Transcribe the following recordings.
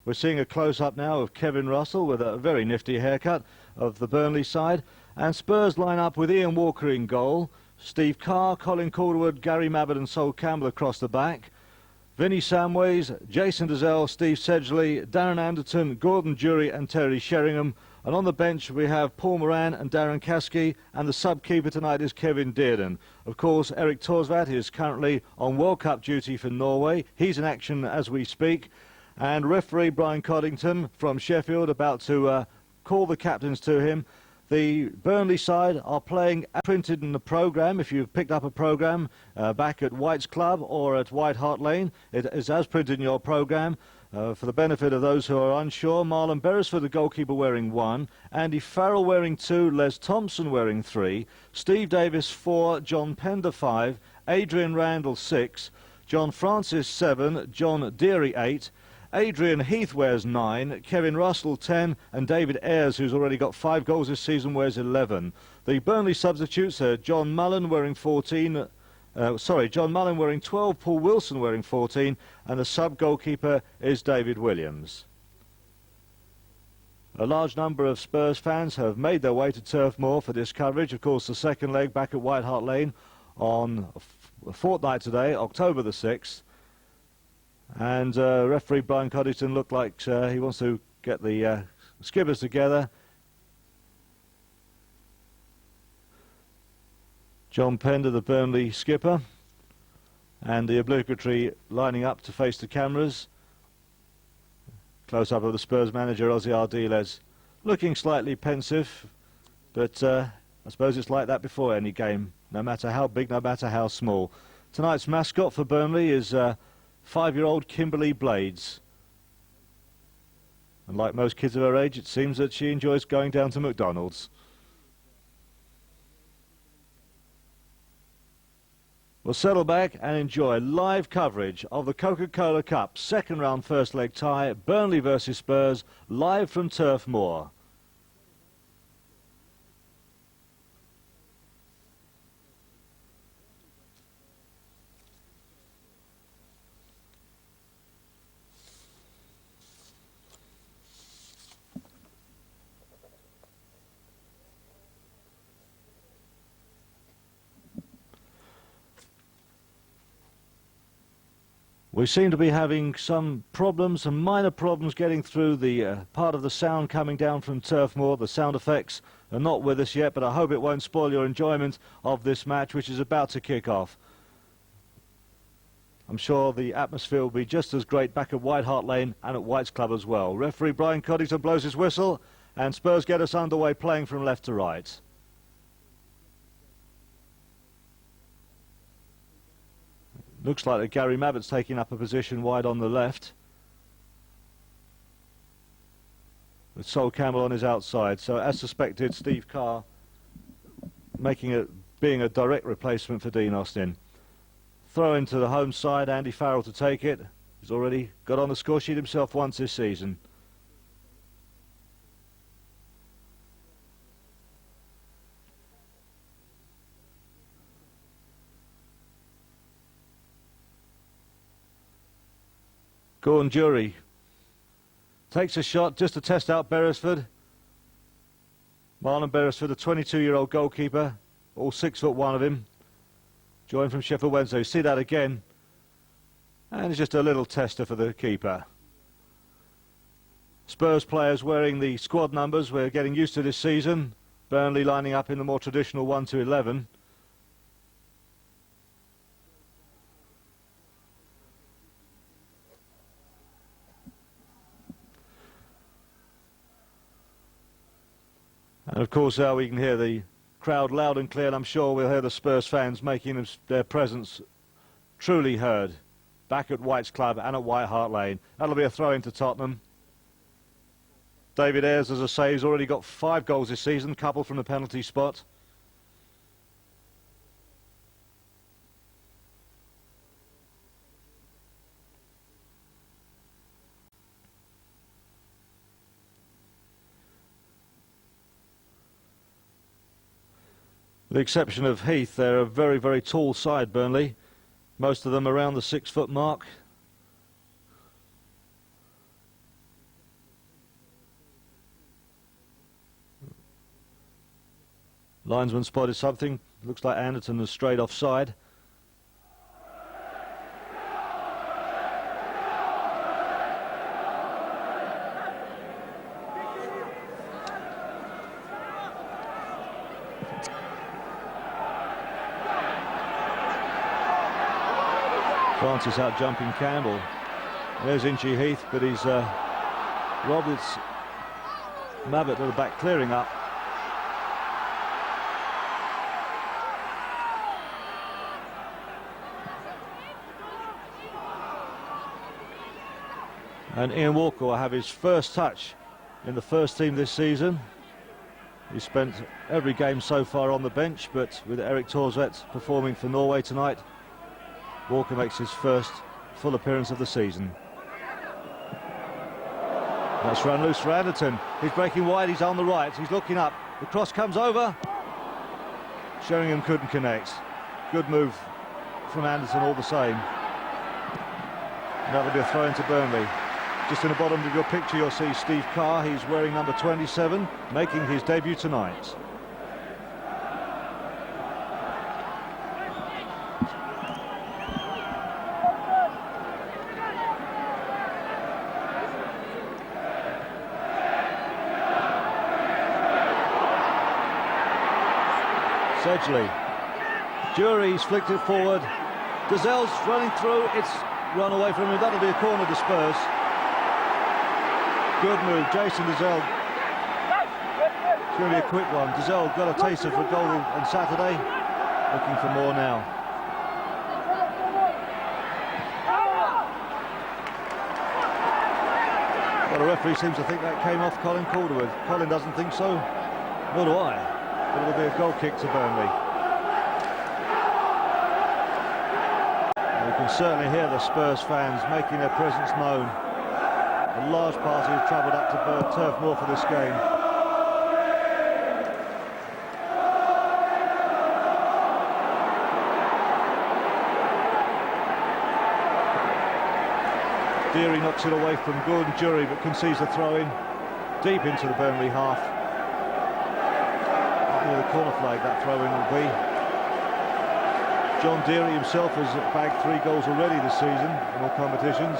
We're seeing a close-up now of Kevin Russell with a very nifty haircut of the Burnley side. And Spurs line up with Ian Walker in goal, Steve Carr, Colin Calderwood, Gary Mabbutt and Sol Campbell across the back. Vinnie Samways, Jason Dazelle, Steve Sedgley, Darren Anderton, Gordon Jury and Terry Sheringham. And on the bench we have Paul Moran and Darren Caskey, and the sub-keeper tonight is Kevin Dearden. Of course, Eric Torsvad is currently on World Cup duty for Norway. He's in action as we speak. And referee Brian Coddington from Sheffield about to call the captains to him. The Burnley side are playing as printed in the programme. If you've picked up a programme back at White's Club or at White Hart Lane, it is as printed in your programme. For the benefit of those who are unsure, Marlon Beresford, the goalkeeper, wearing 1, Andy Farrell wearing 2, Les Thompson wearing 3, Steve Davis 4, John Pender 5, Adrian Randall 6, John Francis 7, John Deary 8, Adrian Heath wears 9, Kevin Russell 10, and David Ayres, who's already got 5 goals this season, wears 11. The Burnley substitutes are John Mullen wearing 14, John Mullen wearing 12, Paul Wilson wearing 14, and the sub-goalkeeper is David Williams. A large number of Spurs fans have made their way to Turf Moor for this coverage. Of course, the second leg back at White Hart Lane on a fortnight today, October the 6th. And referee Brian Coddington looked like he wants to get the skippers together. John Pender, the Burnley skipper, and the obligatory lining up to face the cameras. Close up of the Spurs manager, Ozzy Ardiles, looking slightly pensive, but I suppose it's like that before any game, no matter how big, no matter how small. Tonight's mascot for Burnley is 5-year-old Kimberly Blades. And like most kids of her age, it seems that she enjoys going down to McDonald's. We'll settle back and enjoy live coverage of the Coca-Cola Cup second round first leg tie, Burnley versus Spurs, live from Turf Moor. We seem to be having some problems, some minor problems getting through the part of the sound coming down from Turf Moor. The sound effects are not with us yet, but I hope it won't spoil your enjoyment of this match, which is about to kick off. I'm sure the atmosphere will be just as great back at White Hart Lane and at White's Club as well. Referee Brian Coddington blows his whistle, and Spurs get us underway, playing from left to right. Looks like that Gary Mabbutt's taking up a position wide on the left, with Sol Campbell on his outside. So as suspected, Steve Carr being a direct replacement for Dean Austin. Throw into the home side, Andy Farrell to take it. He's already got on the score sheet himself once this season. Gordon Jury takes a shot just to test out Beresford. Marlon Beresford, a 22-year-old goalkeeper, all 6'1" of him, joined from Sheffield Wednesday. See that again, and it's just a little tester for the keeper. Spurs players wearing the squad numbers we're getting used to this season. Burnley lining up in the more traditional 1 to 11. And of course now we can hear the crowd loud and clear, and I'm sure we'll hear the Spurs fans making their presence truly heard back at White's Club and at White Hart Lane. That'll be a throw into Tottenham. David Ayres, as I say, has already got 5 goals this season, couple from the penalty spot. With the exception of Heath, they're a very, very tall side, Burnley. Most of them around the 6-foot mark. Linesman spotted something. Looks like Anderton has strayed offside. Francis out jumping Campbell. There's Inchy Heath, but he's Roberts Mabbott at the back clearing up. And Ian Walker will have his first touch in the first team this season. He spent every game so far on the bench, but with Erik Thorsvedt performing for Norway tonight, Walker makes his first full appearance of the season. That's run loose for Anderton. He's breaking wide, he's on the right, he's looking up. The cross comes over. Sheringham couldn't connect. Good move from Anderton all the same. And that will be a throw into Burnley. Just in the bottom of your picture you'll see Steve Carr. He's wearing number 27, making his debut tonight. Sedgley. Jury's flicked it forward. Dazell's running through. It's run away from him. That'll be a corner to Spurs. Good move, Jason Dazell. It's going to be a quick one. Dazell got a taster for a goal on Saturday. Looking for more now. Well, the referee seems to think that came off Colin Calderwood. Colin doesn't think so. Nor do I. But it'll be a goal kick to Burnley. And you can certainly hear the Spurs fans making their presence known. A large party have travelled up to Turf Moor for this game. Deary knocks it away from Gordon Jury, but concedes the throw-in deep into the Burnley half. The corner flag that throw-in will be. John Deary himself has bagged 3 goals already this season in all competitions.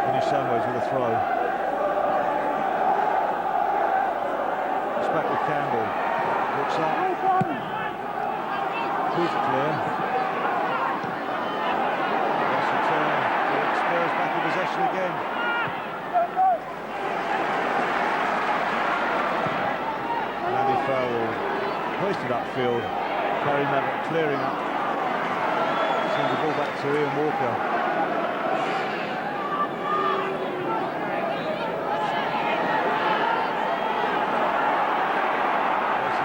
Finish Samways with a throw. It's back with Campbell. Looks up. Who's clear? Back in possession again. Andy Farrell hoisted upfield. Gary Mabbott clearing up. Sends the ball back to Ian Walker.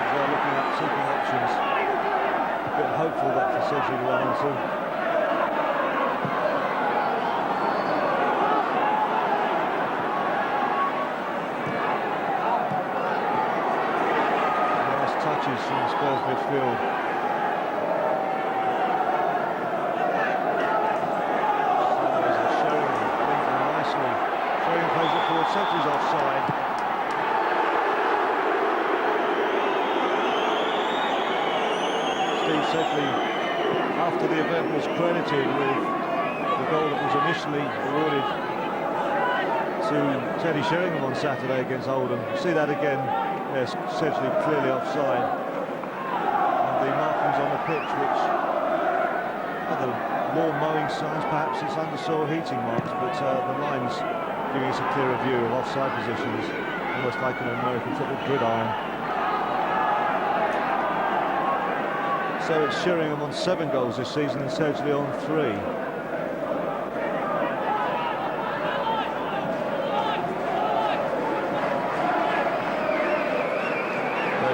They're looking at seeking options. A bit hopeful that for Sedgley to run into. From Spurs midfield. Sheringham linking nicely. Sheringham plays it forward. Sedgley's offside. Steve Sedgley, after the event, was credited with the goal that was initially awarded to Teddy Sheringham on Saturday against Oldham. See that again. Yes, Sedgley clearly offside. And the markings on the pitch, which are the lawn mowing signs, perhaps it's under soil heating marks, but the lines giving us a clearer view of offside positions, almost like an American football gridiron. So it's Sheringham on 7 goals this season and Sedgley on 3.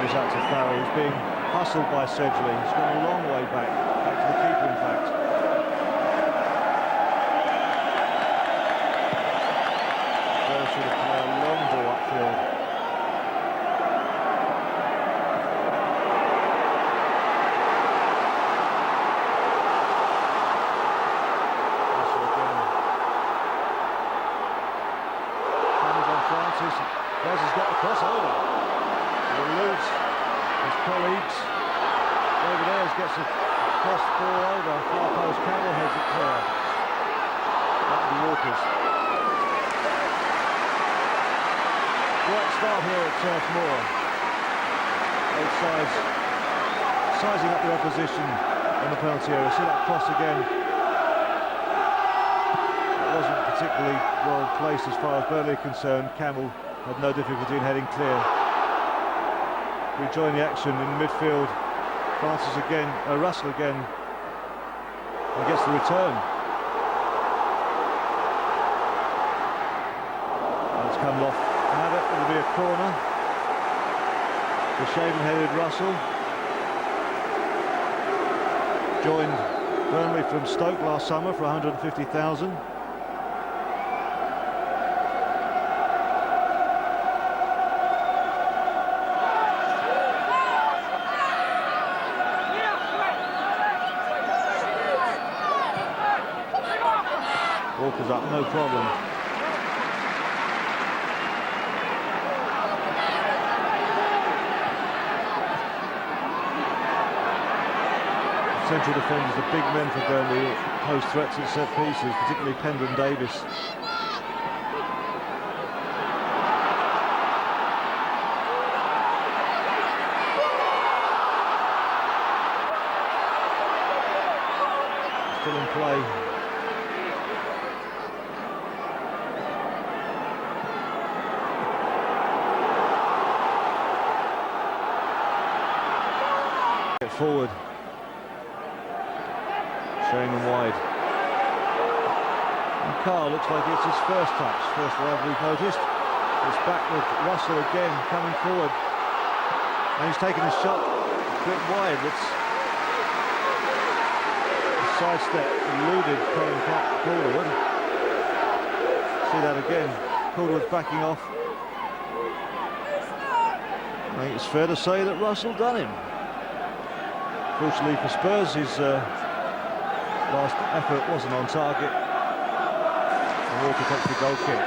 Out to Farrell, he's being hustled by Sedgley. He's gone a long way back to the keeper in fact. Farrell should have played a long ball upfield. gets a cross ball over, far post, Campbell heads it clear. That'll be Walker's. Great start here at Turf Moor. Both sides sizing up the opposition in the penalty area. See that cross again. It wasn't particularly well placed as far as Burnley are concerned. Campbell had no difficulty in heading clear. We join the action in midfield. Francis again, Russell again, and gets the return. That's come off Mabbott. It'll be a corner. The shaven-headed Russell joined Burnley from Stoke last summer for 150,000. Walker's up, no problem. Central defenders, the big men for Burnley, pose threats at set pieces, particularly Pendon Davis. Still in play. Get forward. Showing them wide. And Carr looks like it's his first touch. First love we've noticed. It's back with Russell again coming forward. And he's taken a shot a bit wide. It's a sidestep eluded Colin Calderwood. See that again. Calderwood's backing off. I think it's fair to say that Russell done him. Fortunately for Spurs, his last effort wasn't on target. And Walker takes the goal kick.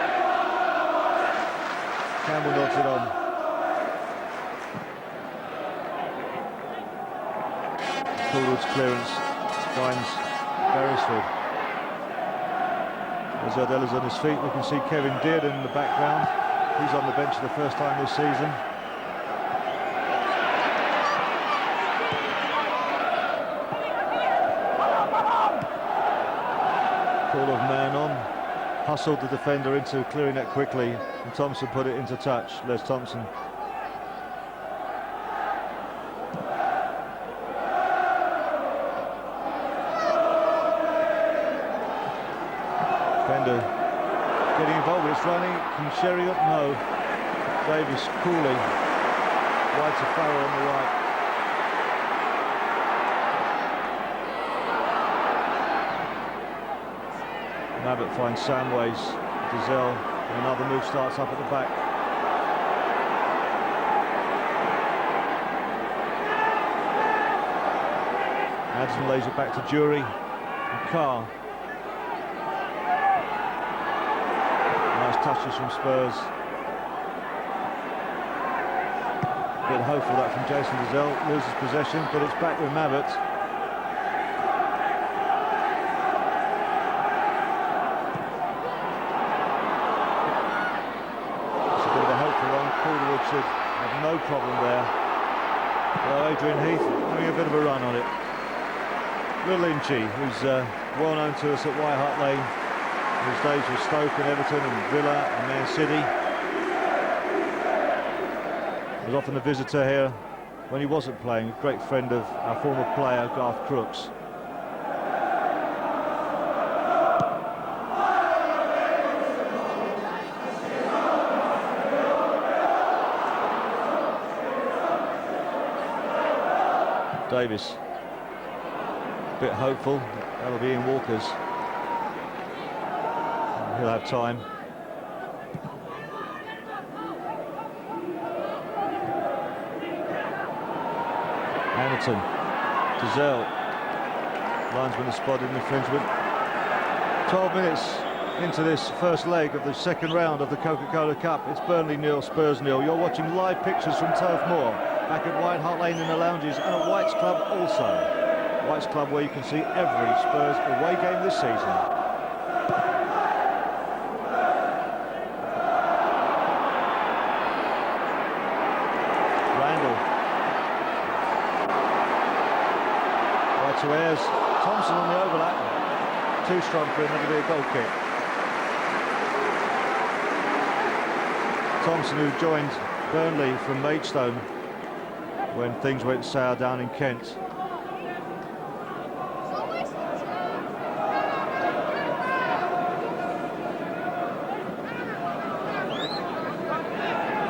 Campbell nods it on. Calderwood's clearance finds Beresford. As Ardela's on his feet, we can see Kevin Dearden in the background. He's on the bench for the first time this season. Call of man on, hustled the defender into clearing it quickly, and Thompson put it into touch. Les Thompson. Defender getting involved, it's running. Can Sherry up? No. Davis coolly. Wide to Farrell on the right. Mabbott finds Samways, Dizelle, and another move starts up at the back. Addison lays it back to Jury and Carr. Nice touches from Spurs. A bit hopeful that from Jason Dizelle, loses possession, but it's back with Mabbott. Calderwood should have no problem there. Well, Adrian Heath having a bit of a run on it. Will Lynchy, who's well known to us at White Hart Lane, his days with Stoke and Everton and Villa and Man City. Was often a visitor here when he wasn't playing. A great friend of our former player Garth Crooks. Davis, a bit hopeful, that'll be in Walker's. He'll have time. Hamilton, Dizelle, linesman has spotted an infringement. 12 minutes into this first leg of the second round of the Coca-Cola Cup. It's Burnley 0, Spurs 0. You're watching live pictures from Turf Moor, back at White Hart Lane in the lounges and at White's Club also. White's Club, where you can see every Spurs away game this season. Randall. Right to Ayres. Thompson on the overlap. Too strong for him, that'll be a goal kick. Thompson, who joined Burnley from Maidstone when things went sour down in Kent.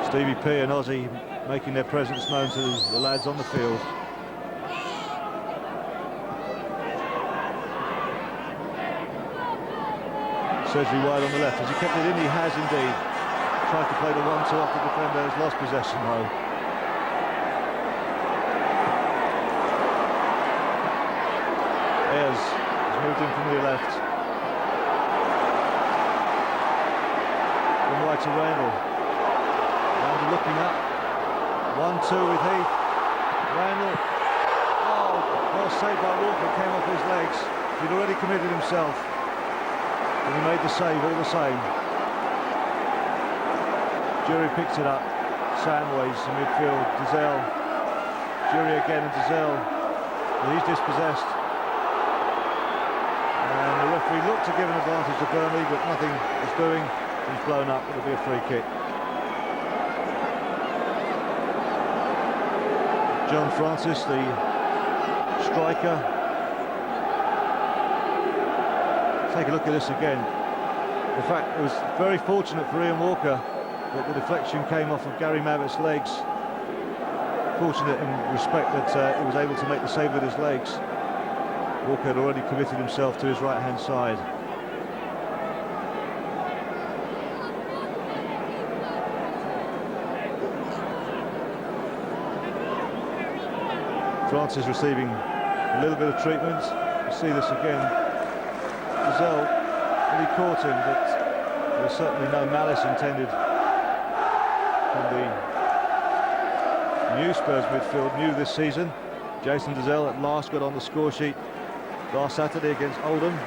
Stevie P and Ozzy making their presence known to the lads on the field. Sedgley wide on the left. Has he kept it in? He has indeed. Tried to play the 1-2 off the defender, has lost possession though. Ayres has moved in from the left. From right to Randall. Randall looking up. 1-2 with Heath. Randall. Oh, well saved by Walker, came off his legs. He'd already committed himself. And he made the save all the same. Jury picks it up. Samways in midfield. Dizelle. Jury again and Dizelle. Well, he's dispossessed. And the referee looked to give an advantage to Burnley, but nothing was doing. He's blown up. It'll be a free kick. John Francis, the striker. Take a look at this again. In fact, it was very fortunate for Ian Walker that the deflection came off of Gary Mabbutt's legs. Fortunate in respect that he was able to make the save with his legs. Walker had already committed himself to his right-hand side. Francis receiving a little bit of treatment. You see this again. Dizelle really caught him, but there was certainly no malice intended from the new Spurs midfield, new this season. Jason Dizelle at last got on the score sheet last Saturday against Oldham.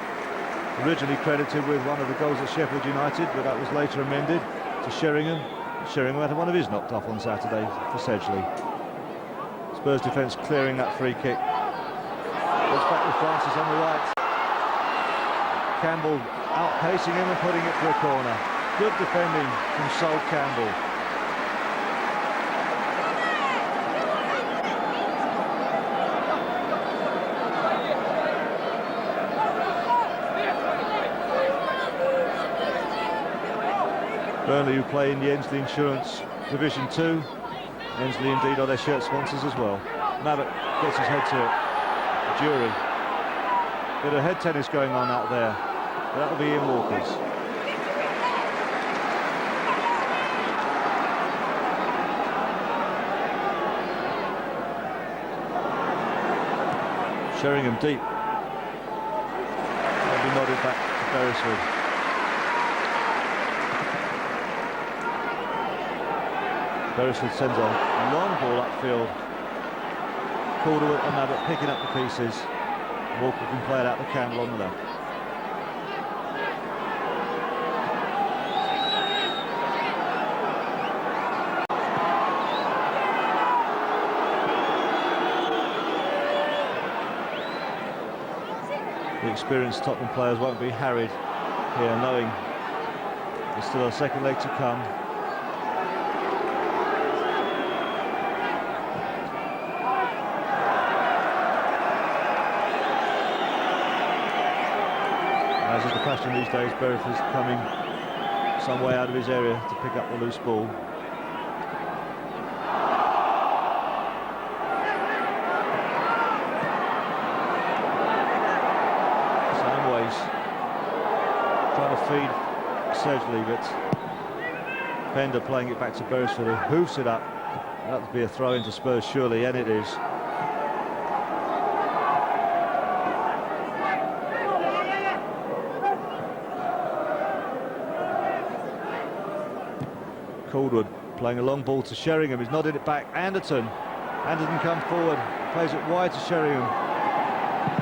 Originally credited with one of the goals at Sheffield United, but that was later amended to Sheringham. Sheringham had one of his knocked off on Saturday for Sedgley. Spurs defence clearing that free kick. Goes back with Francis on the right. Campbell outpacing him and putting it for a corner. Good defending from Sol Campbell. Burnley, who play in the Ensley Insurance Division 2. Ensley indeed are their shirt sponsors as well. Mabbutt gets his head to it. Jury. Bit of head tennis going on out there. That'll be Ian Walker's. Sheringham deep. They'll be nodded back to Beresford. Beresford sends a long ball upfield. Calderwood and Mabbutt picking up the pieces. Walker can play it out to Campbell on the left. The experienced Tottenham players won't be harried here, knowing there's still a second leg to come. As is the fashion these days, Beresford's coming some way out of his area to pick up the loose ball. Samways trying to feed Sedgley, but Bender playing it back to Beresford, who hoofs it up. That would be a throw into Spurs surely, and it is. Calderwood playing a long ball to Sheringham. He's nodded it back. Anderton come forward, plays it wide to Sheringham.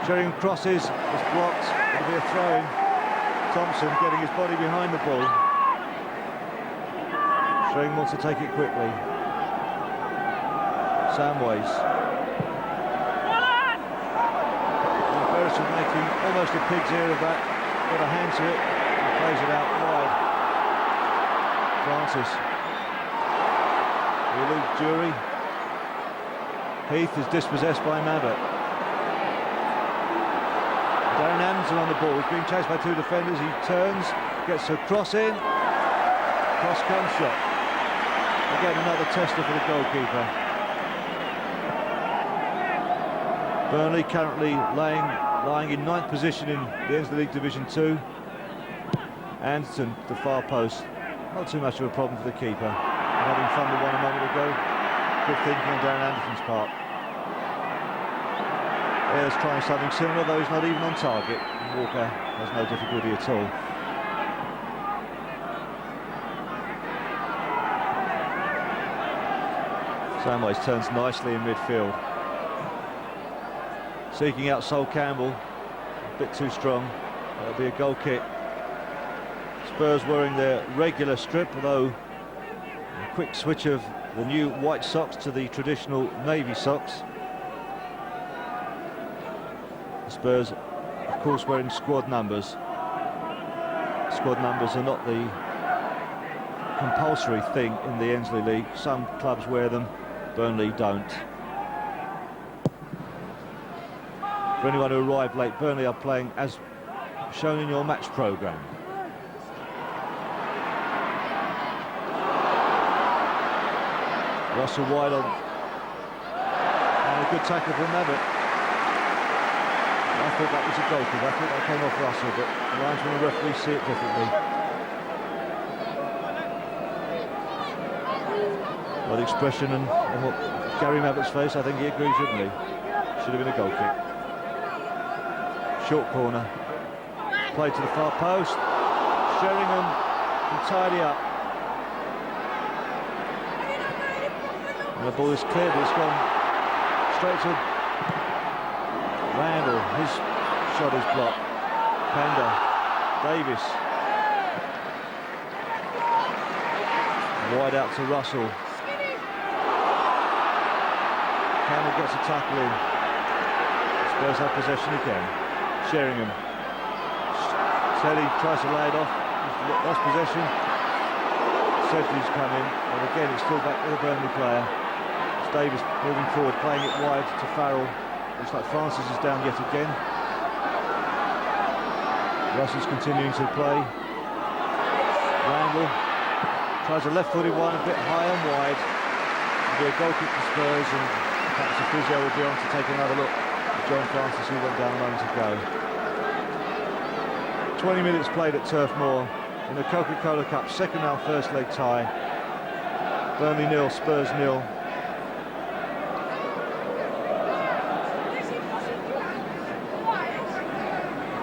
Sheringham crosses, it's blocked, it'll be a throw-in. Thompson getting his body behind the ball. Sheringham wants to take it quickly. Samways. Beresford making almost a pig's ear of that. Got a hand to it and plays it out wide. Francis. Jury. Heath is dispossessed by Mabbott. Darren Anderson on the ball. He's being chased by two defenders. He turns, gets a cross in. Cross comes shot. Again, another tester for the goalkeeper. Burnley currently lying in 9th position in the Ensley League Division 2. Anderson, the far post. Not too much of a problem for the keeper. Having fun with one a moment ago. Good thinking on Darren Anderson's part. Ayres trying something similar, though he's not even on target. Walker has no difficulty at all. Samways turns nicely in midfield. Seeking out Sol Campbell, a bit too strong. That'll be a goal kick. Spurs wearing their regular strip, although a quick switch of the new white socks to the traditional navy socks. The Spurs, of course, wearing squad numbers. Squad numbers are not the compulsory thing in the Ensley League. Some clubs wear them, Burnley don't. For anyone who arrived late, Burnley are playing as shown in your match programme. Russell wide on, and a good tackle from Mabbott. I thought that was a goal kick. I thought that came off Russell, but the linesman and referee see it differently. Well, the expression and what Gary Mabbott's face, I think he agrees with me. Should have been a goal kick. Short corner, played to the far post. Sheringham can tidy up. And the ball is cleared, but it's gone straight to Randall. His shot is blocked. Pender, Davis. Wide out to Russell. Campbell gets a tackle in. Spurs have possession again. Sheringham. Teddy tries to lay it off. He's lost possession. Sedgley's come in, and again it's still back with a Burnley player. Davis moving forward, playing it wide to Farrell. Looks like Francis is down yet again. Russell's continuing to play. Randall tries a left-footed one, a bit high and wide. It'll be a goal kick for Spurs, and perhaps the physio will be on to take another look at John Francis, who went down a moment ago. 20 minutes played at Turf Moor in the Coca-Cola Cup, second round first leg tie. Burnley 0, Spurs 0.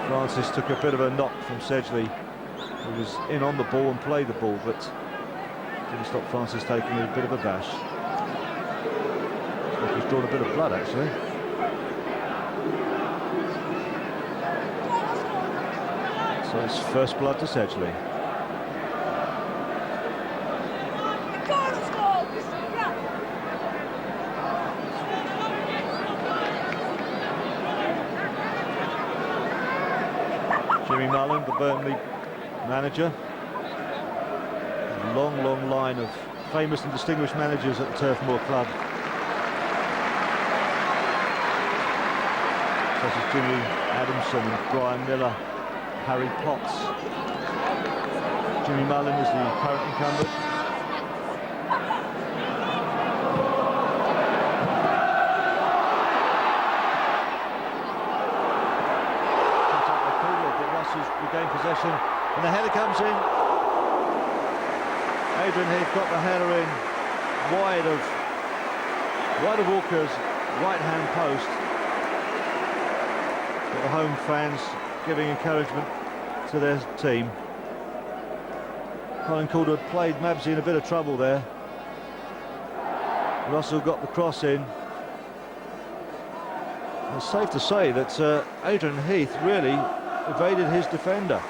Francis took a bit of a knock from Sedgley, who was in on the ball and played the ball, but didn't stop Francis taking a bit of a bash. He's drawn a bit of blood, actually. So it's first blood to Sedgley. Jimmy Mullen, the Burnley manager. A long, long line of famous and distinguished managers at the Turf Moor Club, such as Jimmy Adamson and Brian Miller, Harry Potts. Jimmy Mullen is the current incumbent. Regain possession, and the header comes in. Adrian Heath got the header in wide of Walker's right hand post. But the home fans giving encouragement to their team. Colin Calderwood played Mabsy in a bit of trouble there. Russell got the cross in. It's safe to say that Adrian Heath really evaded his defender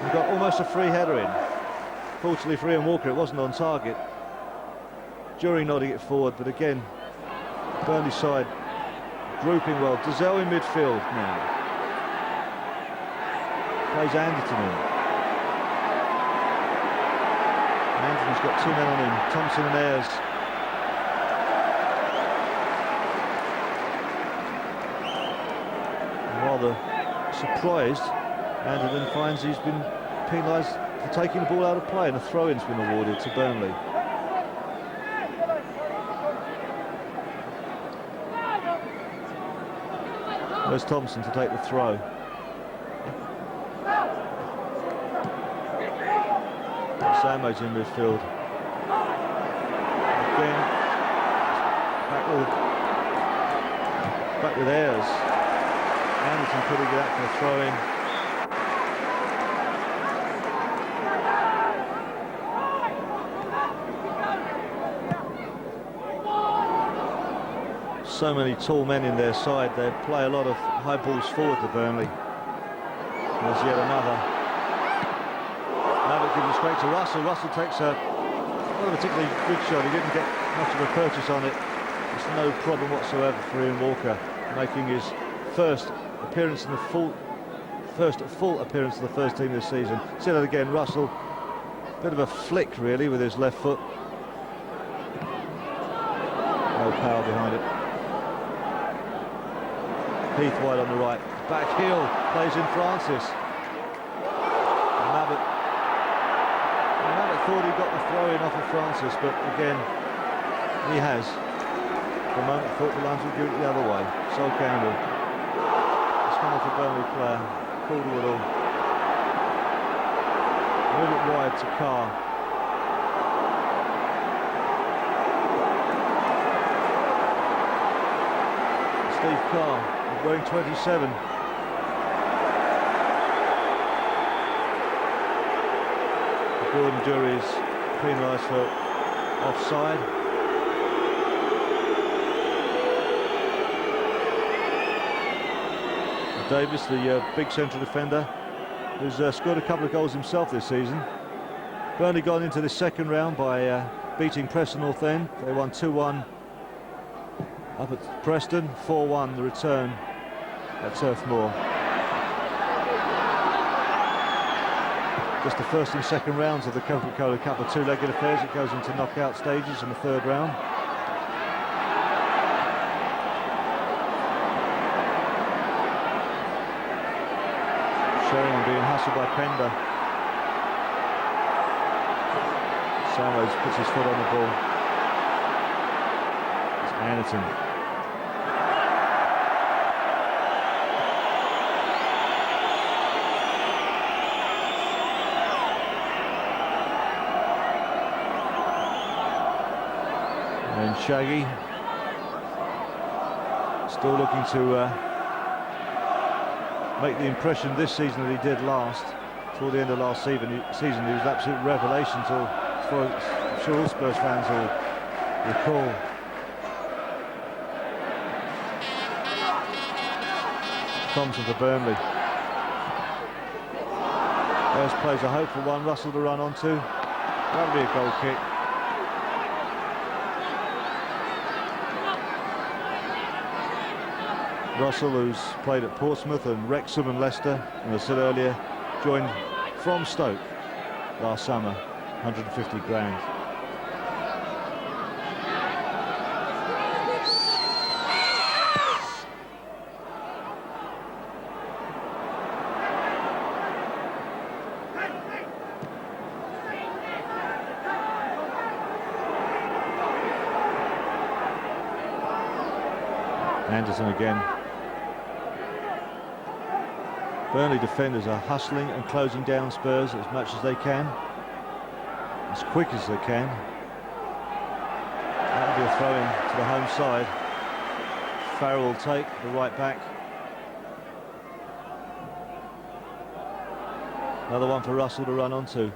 and got almost a free header in. Fortunately for Ian Walker, it wasn't on target. Jury nodding it forward, but again, Burnley side grouping well. Dazelle in midfield now. Plays Anderton in. Anderton's got two men on him, Thompson and Ayres. Rather surprised, Anderton finds he's been penalised for taking the ball out of play, and a throw-in's been awarded to Burnley. There's Thompson to take the throw. Samo's in midfield. Again, back with Ayres. Anderton putting it out for a throw-in. So many tall men in their side. They play a lot of high balls forward to Burnley. There's yet another. Maverick gives it straight to Russell. Russell takes not a particularly good shot. He didn't get much of a purchase on it. It's no problem whatsoever for Ian Walker, making his first appearance in the full appearance of the first team this season. See that again, Russell. Bit of a flick really with his left foot. No power behind it. Heath wide on the right. Back heel, plays in Francis. Maverick thought he got the throw in off of Francis, but again, he has. For a moment thought the lines would give it the other way. Sol Campbell. It's come off a Burnley player. Calderwood. Move it wide to Carr. Steve Carr, wearing 27. Gordon Jury is penalised for offside. Davis, the big central defender, who's scored a couple of goals himself this season. Burnley gone into the second round by beating Preston North End. They won 2-1 up at Preston, 4-1 the return at Turf Moor. Just the first and second rounds of the Coca-Cola Cup are two-legged affairs. It goes into knockout stages in the third round. Sheringham being hustled by Pender. Samuels puts his foot on the ball. It's Anderton. And Shaggy still looking to make the impression this season that he did last. Toward the end of last season, he was an absolute revelation to, I'm sure all Spurs fans will recall. Thompson for Burnley. There's plays a hopeful one. Russell to run onto. That'll be a goal kick. Russell, who's played at Portsmouth and Wrexham and Leicester, and as I said earlier, joined from Stoke last summer, 150 grand. Anderson again. Burnley defenders are hustling and closing down Spurs as much as they can, as quick as they can. That'll be a throw-in to the home side. Farrell will take the right back. Another one for Russell to run onto.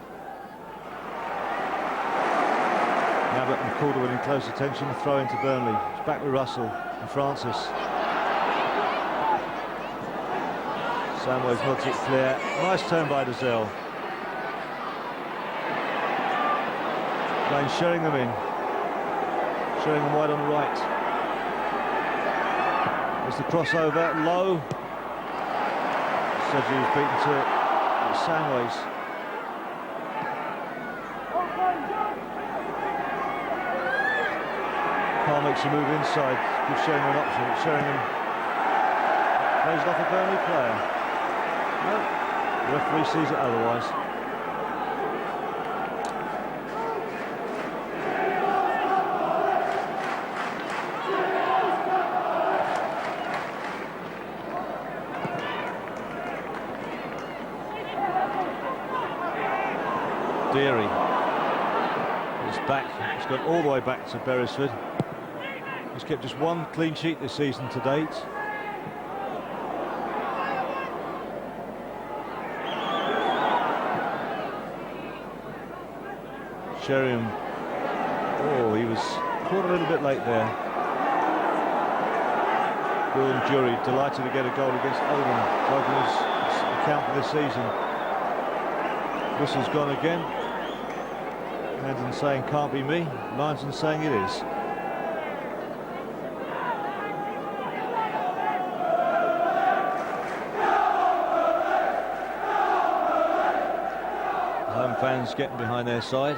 Abbott and Calderwood in close attention. The throw-in to Burnley. It's back with Russell and Francis. Samways nods it clear. Nice turn by Dazelle. Playing Sheringham in. Sheringham wide on the right. There's the crossover, low. Sedgley was beaten to it. It's Samways. Carr makes a move inside, gives Sheringham an option. Sheringham plays it off a Burnley player. No, the referee sees it otherwise. Deary is back. He's gone all the way back to Beresford. He's kept just one clean sheet this season to date. Sheringham. Oh, he was caught a little bit late there. Gordon Jury delighted to get a goal against Oldham, broken his account for this season. Whistle's gone again. Anderson saying can't be me. Lyonson saying it is. Home fans getting behind their side.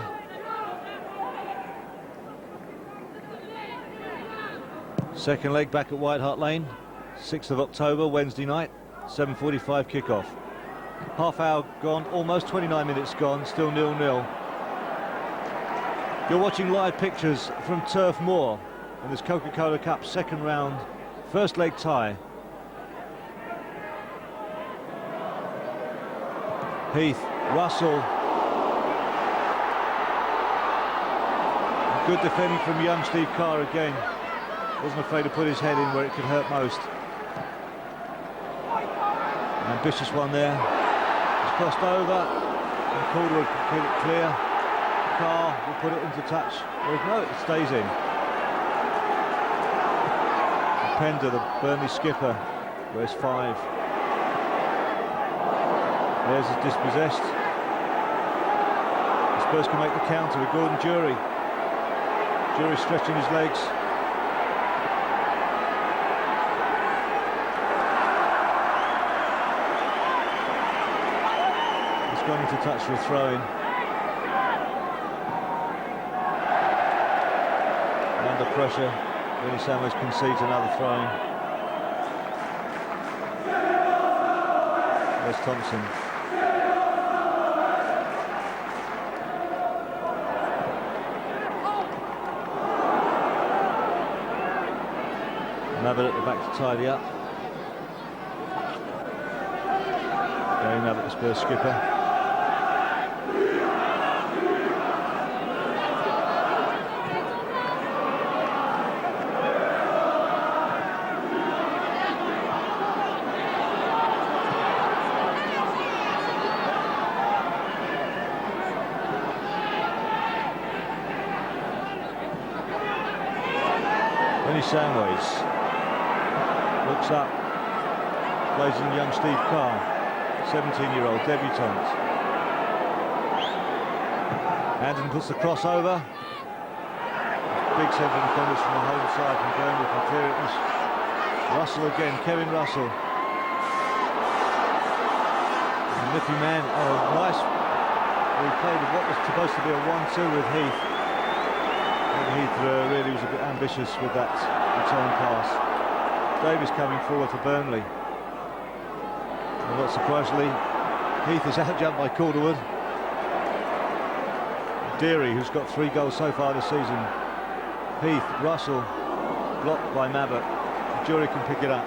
Second leg back at White Hart Lane, 6th of October, Wednesday night, 7:45 kickoff. Half hour gone, almost 29 minutes gone, still 0-0. You're watching live pictures from Turf Moor in this Coca-Cola Cup second round, first leg tie. Heath, Russell. Good defending from young Steve Carr again. Wasn't afraid to put his head in where it could hurt most. An ambitious one there. It's crossed over. And Calderwood can keep it clear. Carr will put it into touch. Well, no, it stays in. And Pender, the Burnley skipper, wears 5. There's his dispossessed. The Spurs can make the counter with Gordon Jury. Jury stretching his legs. He's gone into touch for a throw-in. Under pressure, Vinnie Samways concedes another throw-in. There's Thompson. Mabbott at the back to tidy up. Gary Mabbott, the Spurs skipper. Samways looks up, plays in young Steve Carr, 17-year-old debutant. Anderson puts the cross over. Big centre defenders from the home side from Burnley can clear it. Russell again, Kevin Russell. And Nippy man, oh nice. He played what was supposed to be a 1-2 with Heath. Heath really was a bit ambitious with that return pass. Davies coming forward for Burnley. And not surprisingly, Heath is out-jumped by Calderwood. Deary, who's got 3 goals so far this season. Heath, Russell, blocked by Mabbott. The Jury can pick it up.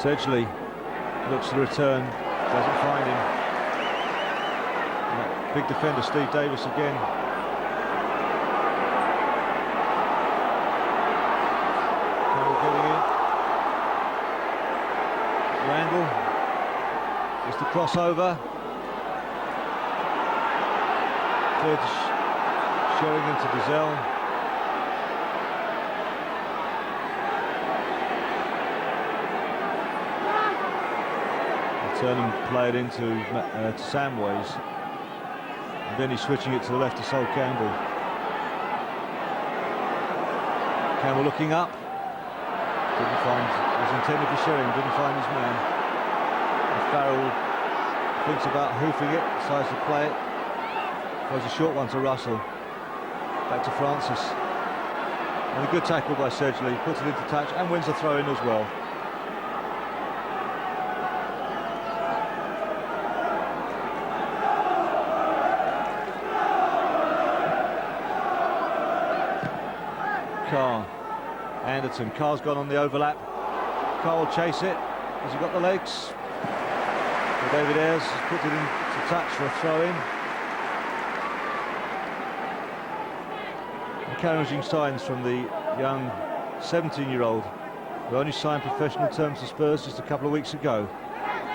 Sedgley looks to return, doesn't find him. Big defender Steve Davis again. Campbell getting in. Randall. Just the crossover. Cleared to Sheringham to Gazelle. Tottenham play it into to Samways. And then he's switching it to the left to Sol Campbell. Campbell looking up. Didn't find, was intended for Sheringham, didn't find his man. And Farrell thinks about hoofing it, decides to play it. Throws a short one to Russell. Back to Francis. And a good tackle by Sedgley, puts it into touch and wins the throw in as well. Carr, Anderton, Carr's gone on the overlap. Carr will chase it. Has he got the legs? Well, David Ayres puts it into touch for a throw-in. Encouraging signs from the young 17-year-old who only signed professional terms to Spurs just a couple of weeks ago,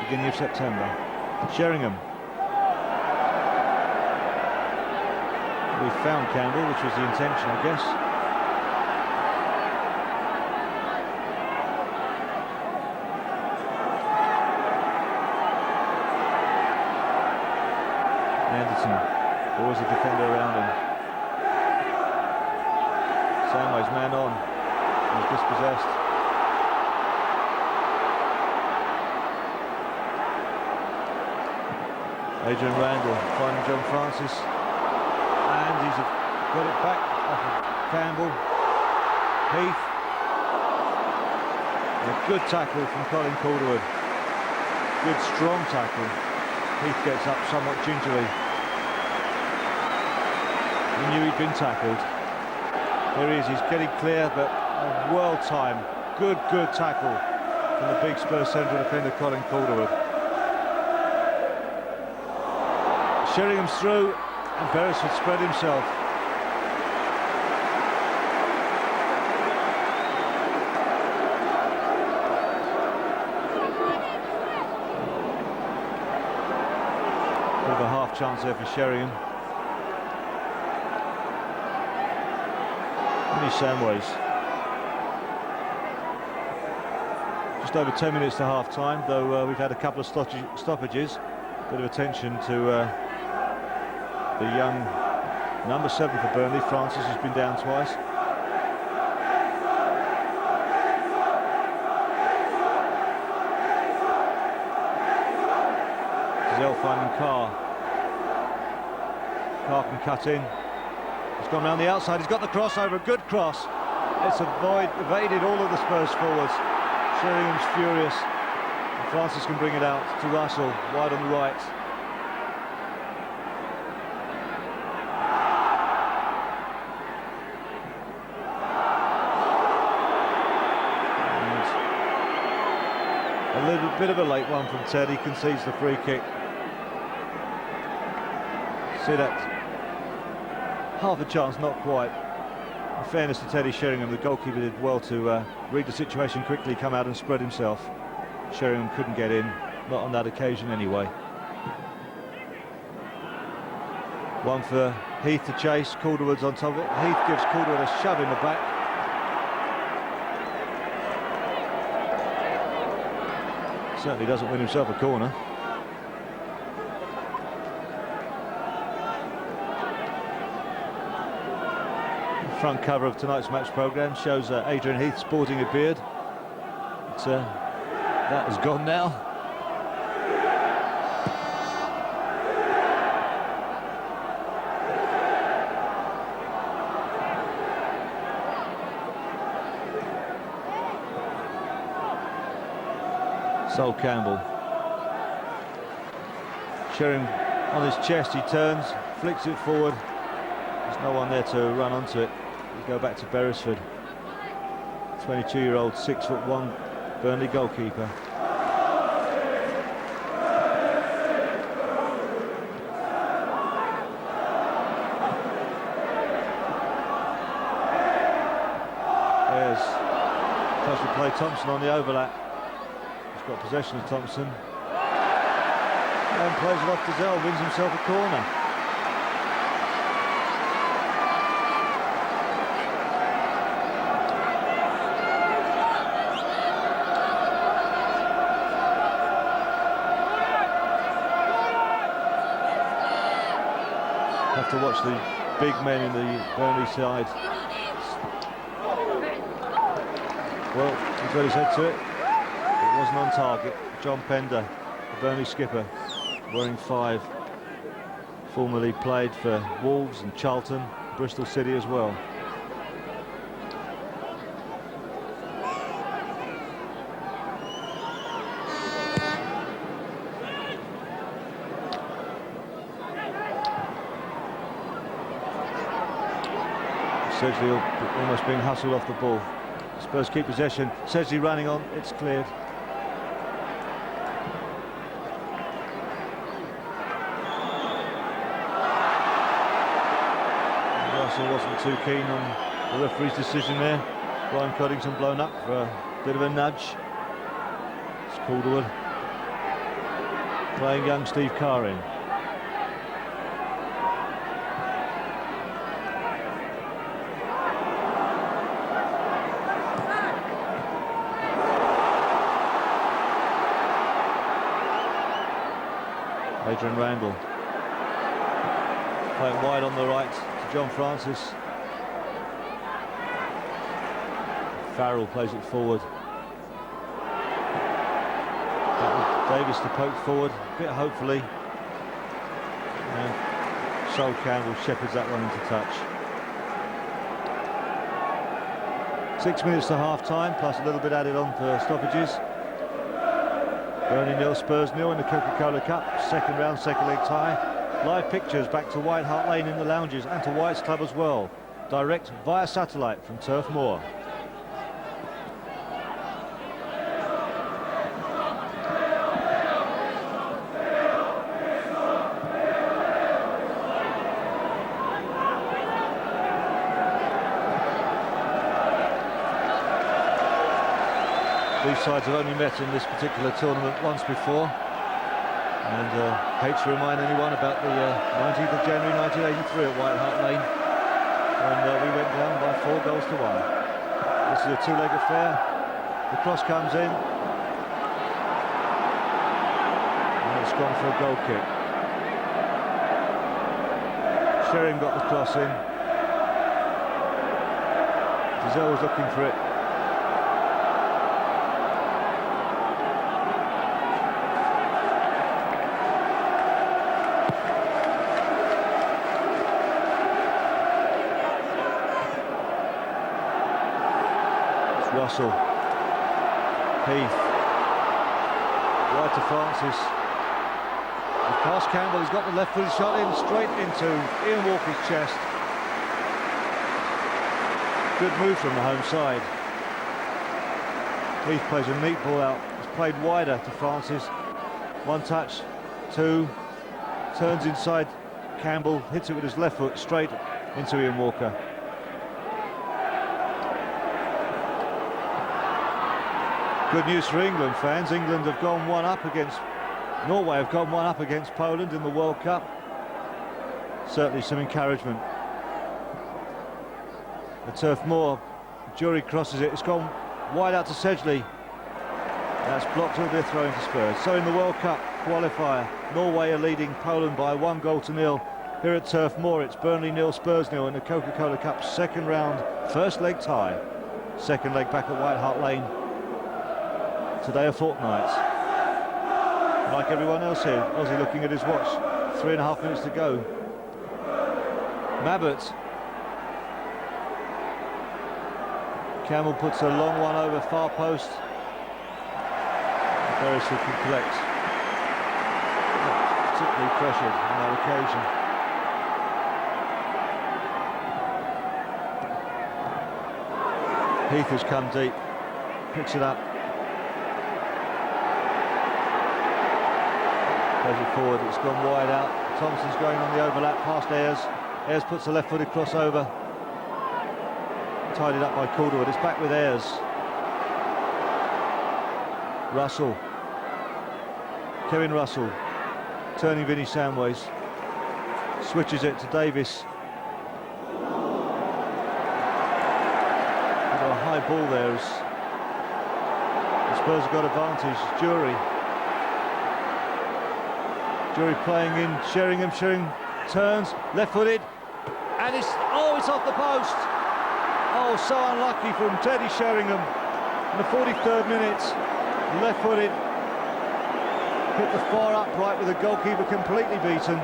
beginning of September. Sheringham. We found Campbell, which was the intention, I guess. Anderton, always a defender around him. Samway's man on, he's dispossessed. Adrian Randall finding John Francis, and he's got it back off of Campbell. Heath, a good tackle from Colin Calderwood, good strong tackle. Heath gets up somewhat gingerly. He knew he'd been tackled. There he is, he's getting clear, but a world time. Good tackle from the big Spurs central defender Colin Calderwood. Sheringham's through, and Beresford spread himself. Bit of a half chance there for Sheringham. Only Samways. Just over 10 minutes to half time, though we've had a couple of stoppages. Bit of attention to the young number 7 for Burnley, Francis, who's been down twice. Gazelle finding Carr. Carr can cut in. He's gone round the outside, he's got the crossover, good cross. It's evaded all of the Spurs forwards. Sheringham's furious. And Francis can bring it out to Russell, wide on the right. And a little bit of a late one from Ted, he concedes the free kick. See that? Half a chance, not quite. In fairness to Teddy Sheringham, the goalkeeper did well to read the situation quickly, come out and spread himself. Sheringham couldn't get in, not on that occasion anyway. One for Heath to chase, Calderwood's on top of it. Heath gives Calderwood a shove in the back. Certainly doesn't win himself a corner. Front cover of tonight's match programme shows Adrian Heath sporting a beard. But, that has gone now. Sol Campbell. Sheringham on his chest, he turns, flicks it forward. There's no one there to run onto it. We go back to Beresford. 22-year-old, 6'1" Burnley goalkeeper. There's touch to play Thompson on the overlap. He's got possession of Thompson. And plays it off to Zell, wins himself a corner. to watch the big men in the Burnley side. Well, he's got his head to it. It wasn't on target. John Pender, the Burnley skipper, wearing 5. Formerly played for Wolves and Charlton, Bristol City as well. Sedgley almost being hustled off the ball. Spurs keep possession. Sedgley running on. It's cleared. Russell wasn't too keen on the referee's decision there. Brian Coddington blown up for a bit of a nudge. It's Calderwood playing young Steve Carr in. Adrian Randall playing wide on the right to John Francis. Farrell plays it forward. Davis to poke forward, a bit hopefully. And Sol Campbell shepherds that one into touch. 6 minutes to half time, plus a little bit added on for stoppages. Burnley 0, Spurs 0 in the Coca-Cola Cup, second round, second leg tie. Live pictures back to White Hart Lane in the lounges and to White's Club as well. Direct via satellite from Turf Moor. These sides have only met in this particular tournament once before, and hate to remind anyone about the 19th of January 1983 at White Hart Lane, when we went down by 4 goals to 1. This is a 2-leg affair. The cross comes in, and it's gone for a goal kick. Sheringham got the cross in. Giselle was looking for it. Russell, Heath, right to Francis, and past Campbell. He's got the left-footed shot in, straight into Ian Walker's chest. Good move from the home side. Heath plays a neat ball out. It's played wider to Francis. 1 touch, 2, turns inside Campbell, hits it with his left foot straight into Ian Walker. Good news for England fans. England have gone 1-up against Norway, have gone 1-up against Poland in the World Cup. Certainly some encouragement. The Turf Moor, Jury crosses it. It's gone wide out to Sedgley. That's blocked. It'll be a throw into Spurs. So in the World Cup qualifier, Norway are leading Poland by 1 goal to 0. Here at Turf Moor, it's Burnley 0, Spurs 0 in the Coca-Cola Cup second round, first leg tie. Second leg back at White Hart Lane. Today a fortnight. Like everyone else here, Ozzy looking at his watch. 3.5 minutes to go. Mabbott. Campbell puts a long one over far post. Beresford can collect. Not particularly pressured on that occasion. Heath has come deep. Picks it up. Plays it forward, it's gone wide out. Thompson's going on the overlap past Ayres. Ayres puts a left-footed crossover. Tidied up by Calderwood. It's back with Ayres. Russell. Kevin Russell. Turning Vinnie Samways. Switches it to Davis. Got a high ball there. The Spurs have got advantage. Jury playing in Sheringham. Sheringham turns, left-footed, and it's off the post. Oh, so unlucky from Teddy Sheringham in the 43rd minute. Left-footed, hit the far upright with the goalkeeper completely beaten.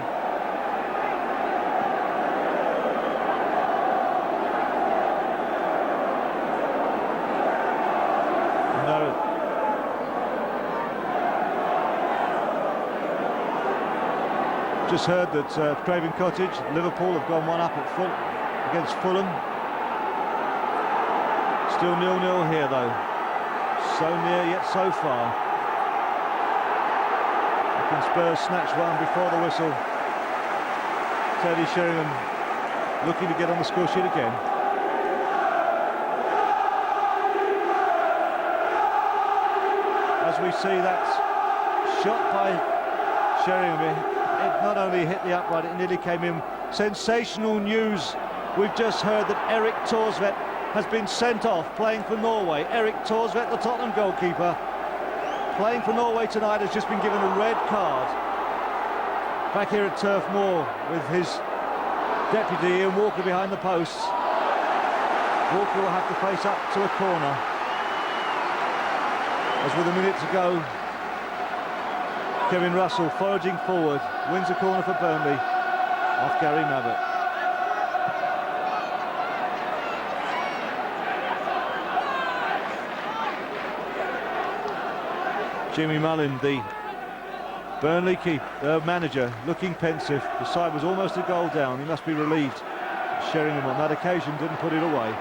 Just heard that Craven Cottage, Liverpool have gone one up against Fulham. Still 0-0 here though. So near yet so far. Can Spurs snatch one before the whistle? Teddy Sheringham looking to get on the score sheet again. As we see that shot by Sheringham, it not only hit the upright, it nearly came in. Sensational news. We've just heard that Erik Thorsvedt has been sent off playing for Norway. Erik Thorsvedt, the Tottenham goalkeeper, playing for Norway tonight, has just been given a red card. Back here at Turf Moor with his deputy Ian Walker behind the posts. Walker will have to face up to a corner. As with a minute to go, Kevin Russell foraging forward, wins a corner for Burnley off Gary Mabbott. Jimmy Mullin, the Burnley manager, looking pensive. The side was almost a goal down. He must be relieved. Sheringham on that occasion didn't put it away.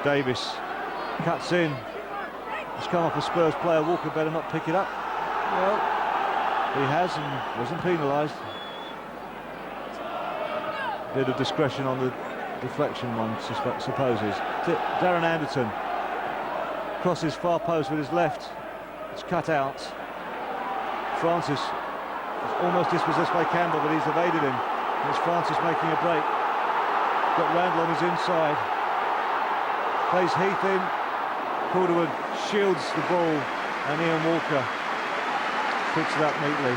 Davis cuts in. It's come off a Spurs player. Walker better not pick it up. Well, he has and wasn't penalised. Bit of discretion on the deflection, one supposes. Darren Anderton crosses far post with his left. It's cut out. Francis is almost dispossessed by Campbell, but he's evaded him. It's Francis making a break. Got Randall on his inside. Plays Heath in. Calderwood shields the ball, and Ian Walker picks it up neatly.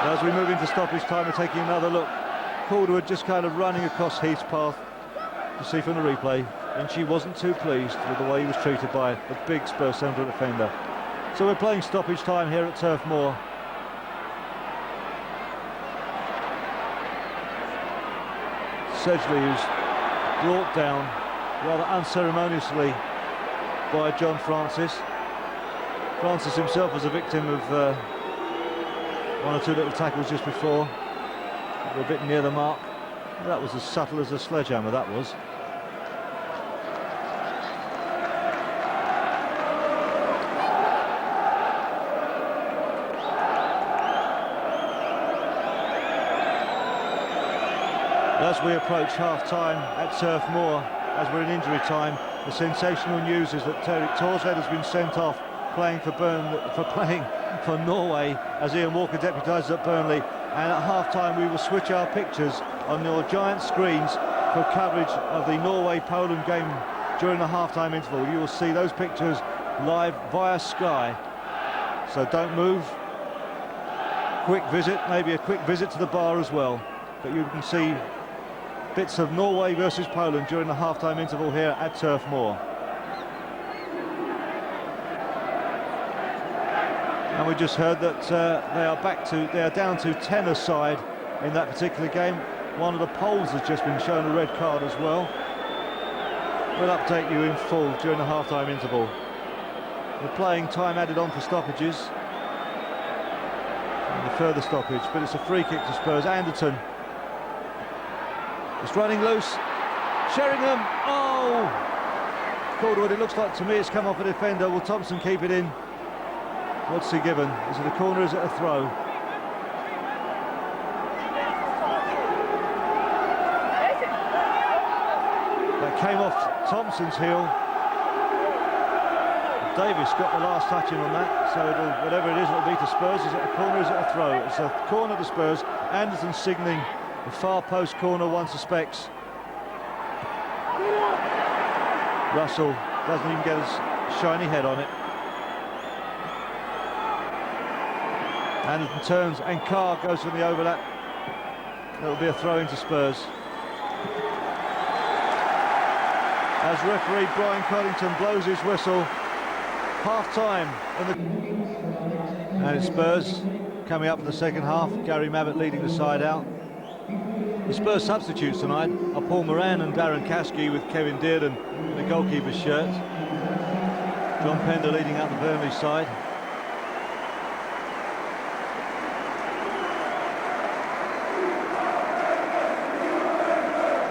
As we move into stoppage time, we're taking another look. Calderwood just kind of running across Heath's path to see from the replay, and she wasn't too pleased with the way he was treated by the big Spurs central defender. So we're playing stoppage time here at Turf Moor. Sedgley, who's brought down rather unceremoniously by John Francis. Francis himself was a victim of one or two little tackles just before. They were a bit near the mark. That was as subtle as a sledgehammer, that was. As we approach half-time at Turf Moor, as we're in injury time, the sensational news is that Erik Thorsvedt has been sent off playing for Norway as Ian Walker deputises at Burnley. And at half-time we will switch our pictures on your giant screens for coverage of the Norway-Poland game during the half-time interval. You will see those pictures live via Sky. So don't move. Quick visit, maybe a quick visit to the bar as well. But you can see bits of Norway versus Poland during the half-time interval here at Turf Moor. And we just heard that they are down to 10 aside in that particular game. One of the Poles has just been shown a red card as well. We'll update you in full during the half-time interval. We're playing time added on for stoppages. And the further stoppage, but it's a free kick to Spurs. Anderton. It's running loose. Sheringham. Oh! Calderwood, it looks like to me it's come off a defender. Will Thompson keep it in? What's he given? Is it a corner, is it a throw? That came off Thompson's heel. Davis got the last touch in on that, so whatever it is, it'll be to Spurs. Is it a corner, is it a throw? It's a corner to Spurs. Anderson signalling the far post corner, one suspects. Russell doesn't even get his shiny head on it. Anderton turns and Carr goes for the overlap. It'll be a throw into Spurs. As referee Brian Coddington blows his whistle, half-time, and it's Spurs coming up in the second half. Gary Mabbutt leading the side out. The Spurs substitutes tonight are Paul Moran and Darren Caskey, with Kevin Dearden in the goalkeeper's shirt. John Pender leading out the Burnley side.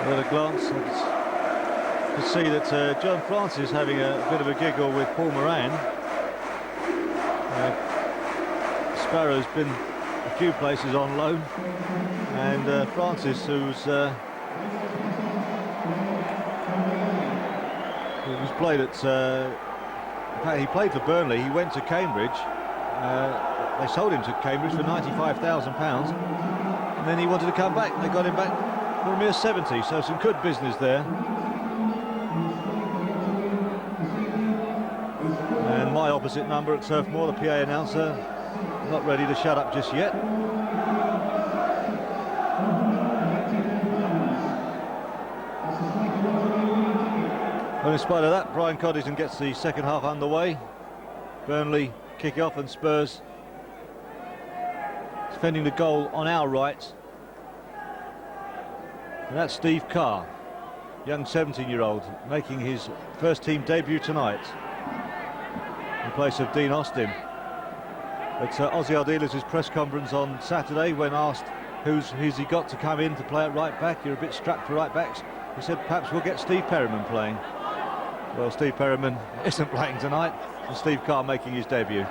At a glance, you can see that John Francis having a bit of a giggle with Paul Moran. Sparrow's been a few places on loan, and Francis, who's played at, in fact, he played for Burnley. He went to Cambridge. They sold him to Cambridge for £95,000, and then he wanted to come back. They got him back for a mere 70, so some good business there. And my opposite number at Turf Moor, the PA announcer, not ready to shut up just yet. Well, in spite of that, Brian Coddington gets the second half underway. Burnley kick off, and Spurs defending the goal on our right. And that's Steve Carr, young 17-year-old, making his first team debut tonight in place of Dean Austin. At Ozzy Ardiles' press conference on Saturday, when asked who's he got to come in to play at right back, you're a bit strapped for right backs, he said perhaps we'll get Steve Perryman playing. Well, Steve Perryman isn't playing tonight, and Steve Carr making his debut.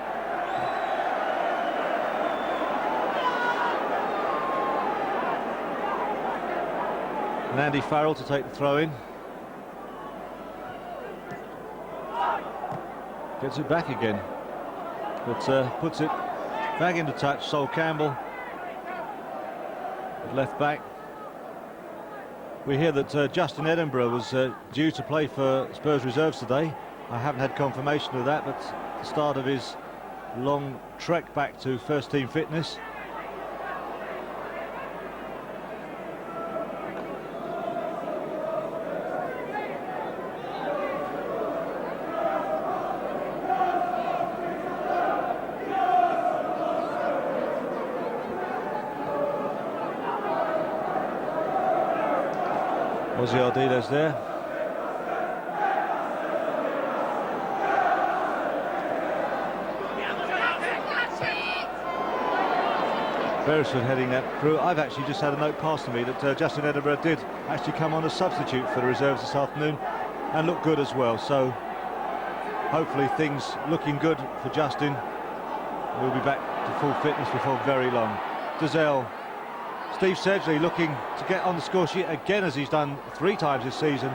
And Andy Farrell to take the throw in. Gets it back again, but puts it back into touch. Sol Campbell at left back. We hear that Justin Edinburgh was due to play for Spurs reserves today. I haven't had confirmation of that, but the start of his long trek back to first team fitness. Ozzy Ardiles there. Beresford heading that through. I've actually just had a note passed to me that Justin Edinburgh did actually come on as substitute for the reserves this afternoon and look good as well. So hopefully things looking good for Justin. We'll be back to full fitness before very long. Dazelle. Steve Sedgley looking to get on the score sheet again, as he's done 3 times this season.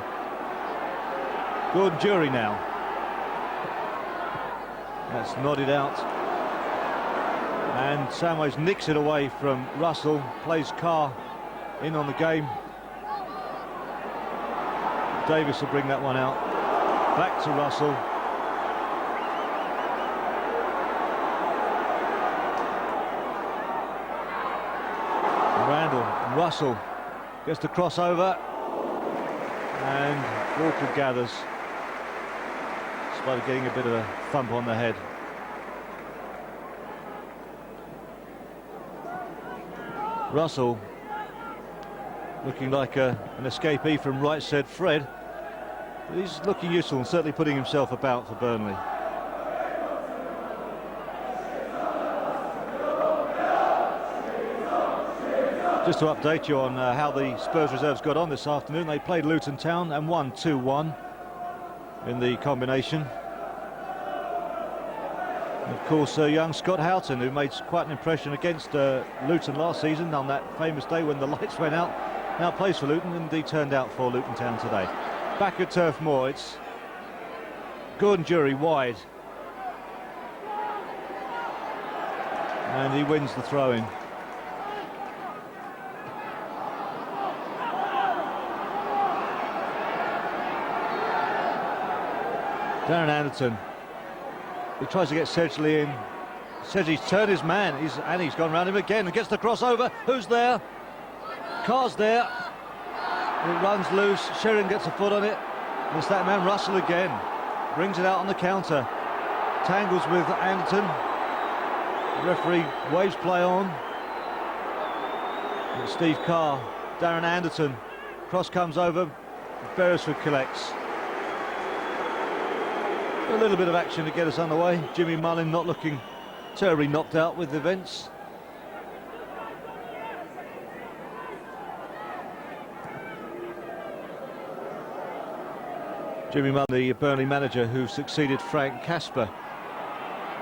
Gordon Jury now. That's nodded out. And Samways nicks it away from Russell, plays Carr in on the game. Davis will bring that one out. Back to Russell. Russell gets the crossover, and Walker gathers, despite getting a bit of a thump on the head. Russell looking like an escapee from right said Fred, but he's looking useful and certainly putting himself about for Burnley. Just to update you on how the Spurs reserves got on this afternoon, they played Luton Town and won 2-1 in the combination. And of course, young Scott Houghton, who made quite an impression against Luton last season on that famous day when the lights went out, now plays for Luton and indeed turned out for Luton Town today. Back at Turf Moor, it's Gordon Jury wide, and he wins the throw-in. Darren Anderton, he tries to get Sedgley in. Says he's turned his man, and he's gone round him again and gets the crossover. Who's there? Carr's there. It runs loose. Sheringham gets a foot on it. And it's that man Russell again. Brings it out on the counter. Tangles with Anderton. The referee waves play on. And Steve Carr, Darren Anderton. Cross comes over. Beresford collects. A little bit of action to get us underway. Jimmy Mullin not looking terribly knocked out with events. Jimmy Mullin, the Burnley manager who succeeded Frank Casper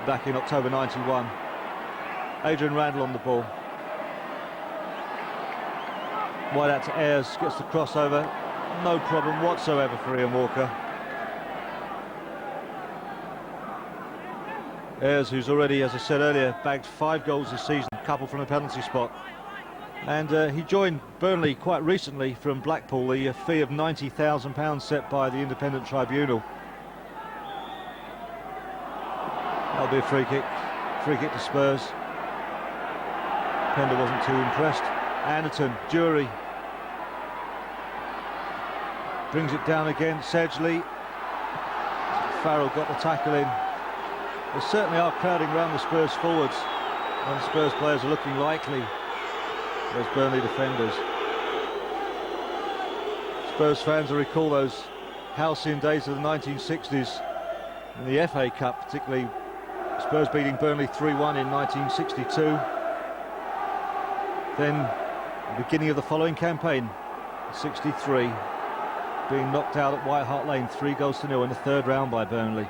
back in October 91. Adrian Randall on the ball. Wide out to Ayres, gets the crossover. No problem whatsoever for Ian Walker. Ayres, who's already, as I said earlier, bagged 5 goals this season, a couple from the penalty spot. And he joined Burnley quite recently from Blackpool, the fee of £90,000 set by the Independent Tribunal. That'll be a free kick to Spurs. Pender wasn't too impressed. Anderton, Jury. Brings it down again, Sedgley. Farrell got the tackle in. They certainly are crowding around the Spurs forwards, and the Spurs players are looking likely, those Burnley defenders. Spurs fans will recall those halcyon days of the 1960s in the FA Cup, particularly Spurs beating Burnley 3-1 in 1962. Then the beginning of the following campaign, 63, being knocked out at White Hart Lane 3-0 in the third round by Burnley.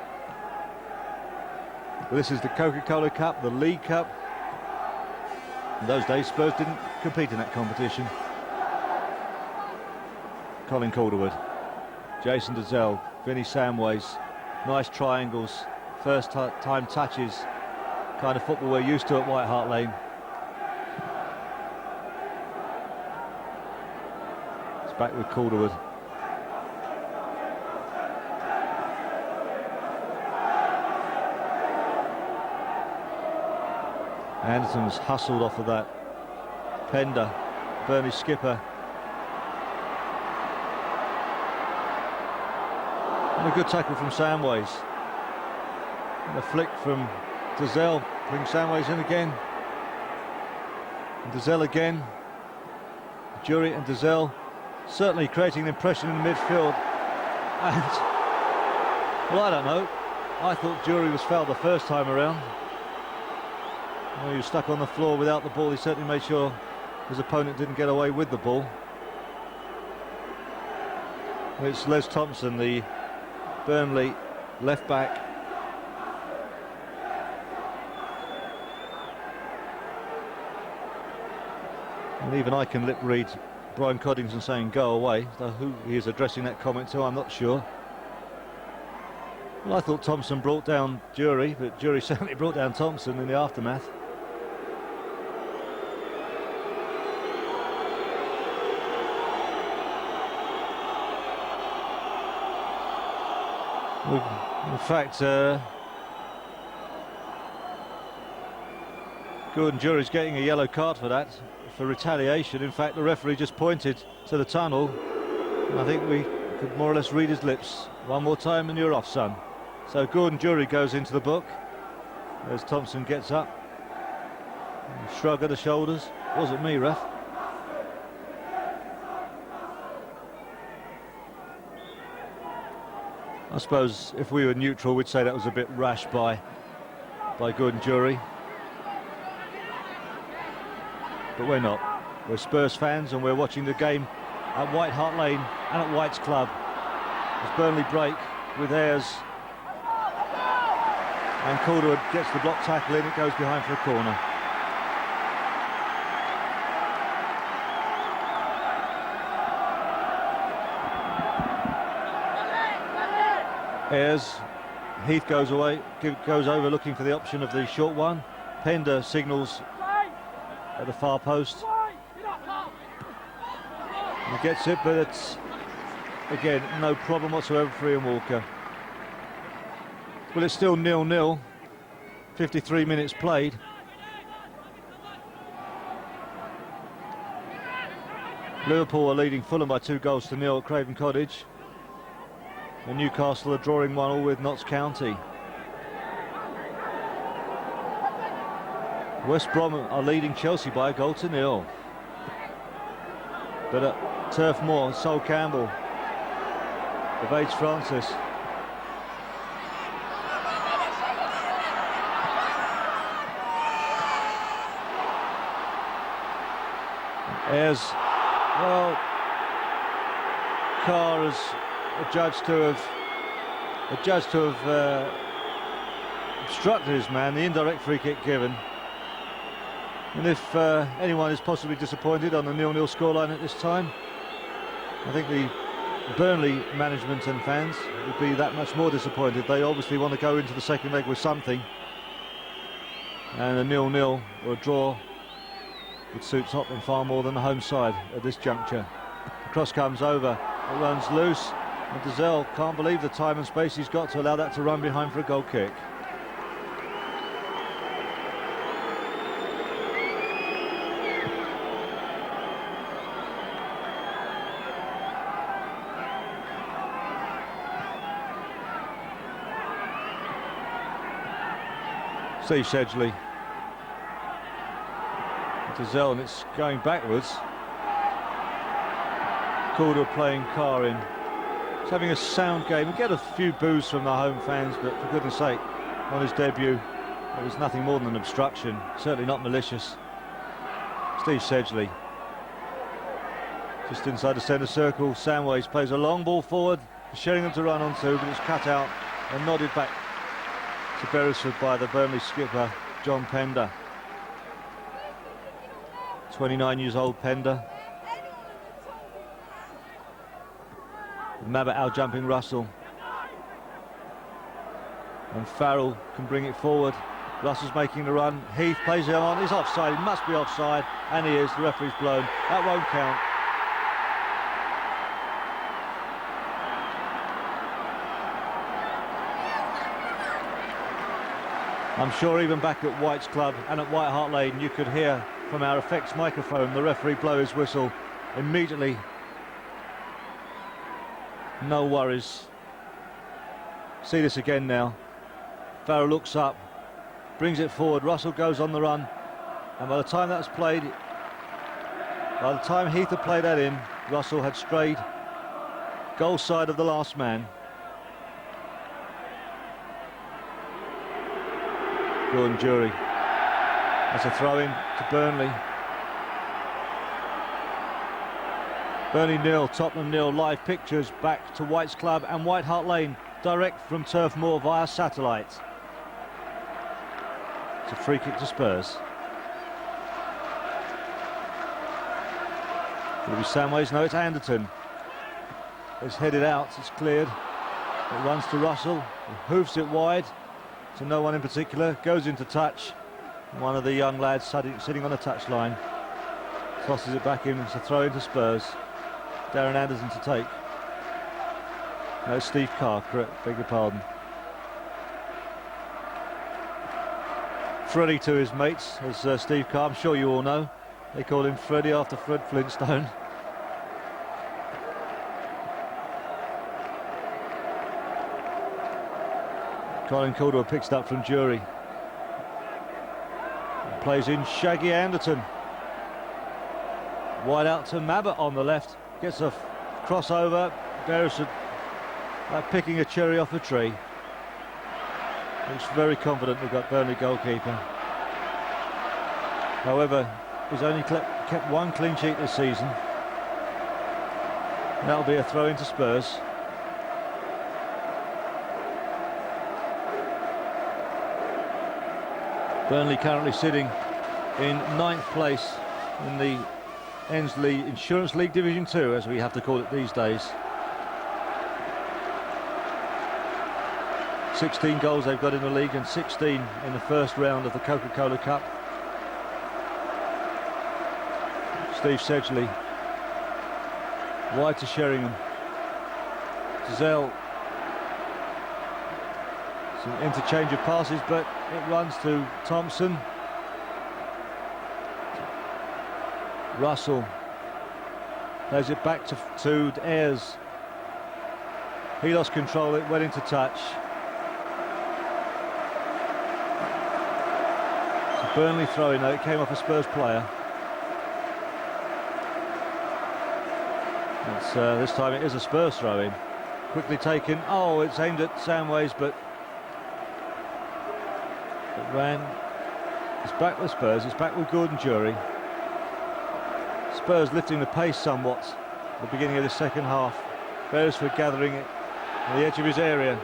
Well, this is the Coca-Cola Cup, the League Cup. In those days, Spurs didn't compete in that competition. Colin Calderwood, Jason Dazelle, Vinnie Samways, nice triangles, first time touches, kind of football we're used to at White Hart Lane. It's back with Calderwood. Anderton was hustled off of that. Pender, Burnley skipper. And a good tackle from Samways. And a flick from Dazelle brings Samways in again. And Dazelle again. Jury and Dazelle certainly creating an impression in the midfield. And, well, I don't know. I thought Jury was fouled the first time around. Well, he was stuck on the floor without the ball. He certainly made sure his opponent didn't get away with the ball. It's Les Thompson, the Burnley left back. And even I can lip read Brian Coddington saying go away. So who he is addressing that comment to, I'm not sure. Well, I thought Thompson brought down Jury, but Jury certainly brought down Thompson in the aftermath. In fact, Gordon Jury's getting a yellow card for that, for retaliation. In fact, the referee just pointed to the tunnel, and I think we could more or less read his lips. One more time and you're off, son. So Gordon Jury goes into the book as Thompson gets up. Shrug of the shoulders. Wasn't me, ref. I suppose if we were neutral, we'd say that was a bit rash by Gordon Jury. But we're not. We're Spurs fans and we're watching the game at White Hart Lane and at White's Club. As Burnley break with Ayres. And Calderwood gets the block tackle in, it goes behind for a corner. Ayres, Heath goes away, goes over looking for the option of the short one. Pender signals at the far post. He gets it, but it's, again, no problem whatsoever for Ian Walker. Well, it's still 0-0. 53 minutes played. Liverpool are leading Fulham by 2-0 at Craven Cottage. And Newcastle are drawing 1-1 with Notts County. West Brom are leading Chelsea by 1-0. But at Turf Moor, Sol Campbell evades Francis. Ayres, well, Carr is adjudged to have obstructed his man, the indirect free kick given. And if anyone is possibly disappointed on the 0-0 scoreline at this time, I think the Burnley management and fans would be that much more disappointed. They obviously want to go into the second leg with something, and a 0-0 or a draw would suit Tottenham far more than the home side at this juncture. The cross comes over, it runs loose, and Dazelle can't believe the time and space he's got to allow that to run behind for a goal kick. Steve Sedgley. Dazelle, and it's going backwards. Calder playing Carr in. He's having a sound game. We get a few boos from the home fans, but for goodness sake, on his debut, it was nothing more than an obstruction. Certainly not malicious. Steve Sedgley. Just inside the centre circle, Samways plays a long ball forward, Sheringham to run onto, but it's cut out and nodded back to Beresford by the Burnley skipper, John Pender. 29 years old, Pender. Mabbutt out-jumping Russell. And Farrell can bring it forward. Russell's making the run. Heath plays it on. He's offside. He must be offside. And he is. The referee's blown. That won't count. I'm sure even back at White's Club and at White Hart Lane you could hear from our effects microphone the referee blow his whistle immediately. No worries. See this again now. Farrell looks up, brings it forward, Russell goes on the run, and by the time that's played, by the time Heath had played that in, Russell had strayed goal side of the last man. Gordon Jury. That's a throw in to Burnley. Burnley 0, Tottenham 0. Live pictures back to White's Club and White Hart Lane, direct from Turf Moor via satellite. It's a free kick to Spurs. It'll be Samways. No, it's Anderton. It's headed out. It's cleared. It runs to Russell. He hoofs it wide to no one in particular. Goes into touch. One of the young lads sitting on a touchline tosses it back in. It's a throw into Spurs. Darren Anderson to take. No, Steve Carr, correct, beg your pardon. Freddie to his mates, as Steve Carr, I'm sure you all know. They call him Freddie after Fred Flintstone. Colin Calder picks it up from Jury. Plays in Shaggy Anderton. Wide out to Mabbutt on the left. Gets a crossover. Beresford picking a cherry off a tree. Looks very confident we've got Burnley goalkeeper. However, he's only kept one clean sheet this season. That'll be a throw into Spurs. Burnley currently sitting in 9th place in the Ensley Insurance League Division 2, as we have to call it these days. 16 goals they've got in the league and 16 in the first round of the Coca-Cola Cup. Steve Sedgley. Wide to Sheringham. Dazelle Some interchange of passes, but it runs to Thompson. Russell plays it back to Ayres. He lost control, it went into touch. It's a Burnley throw-in though, it came off a Spurs player. This time it is a Spurs throw-in. Quickly taken. Oh, it's aimed at Samways, but it ran. It's back with Spurs, it's back with Gordon Jury. Spurs lifting the pace somewhat at the beginning of the second half. Beresford gathering it on the edge of his area.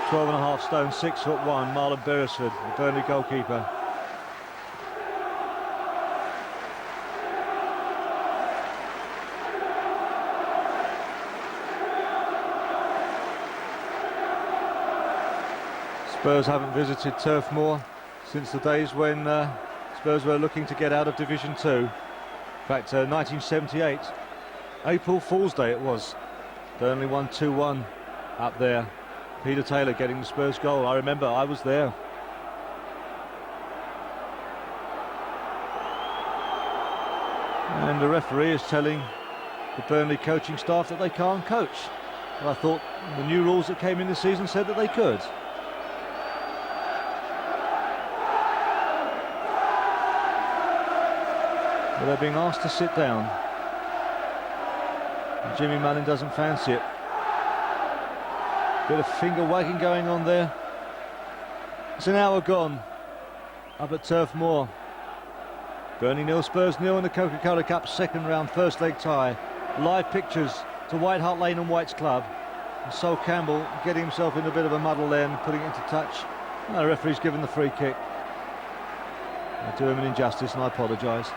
"12.5 stone, 6'1", Marlon Beresford, the Burnley goalkeeper. Spurs haven't visited Turf Moor since the days when Spurs were looking to get out of Division 2. In fact, 1978, April Fool's Day it was. Burnley won 2-1 up there. Peter Taylor getting the Spurs goal. I remember, I was there. And the referee is telling the Burnley coaching staff that they can't coach. Well, I thought the new rules that came in this season said that they could. But they're being asked to sit down. And Jimmy Mullin doesn't fancy it. Bit of finger wagging going on there. It's an hour gone up at Turf Moor. Burnley 0, Spurs 0 in the Coca-Cola Cup second round first leg tie. Live pictures to White Hart Lane and White's Club. And Sol Campbell getting himself in a bit of a muddle there and putting it into touch. And the referee's given the free kick. I do him an injustice and I apologise.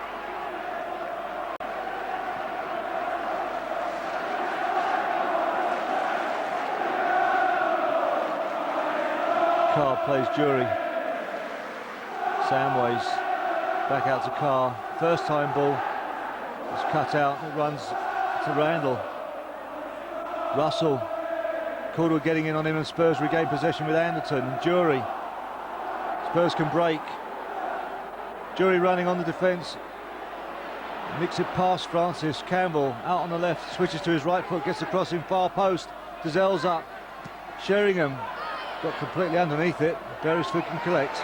Carr plays Jury. Samways back out to Carr. First time ball. It's cut out. It runs to Randall. Russell. Caldwell getting in on him and Spurs regain possession with Anderton. Jury. Spurs can break. Jury running on the defence. Nicks it past Francis. Campbell out on the left. Switches to his right foot. Gets across in far post. Dazell's up. Sheringham got completely underneath it. Beresford can collect.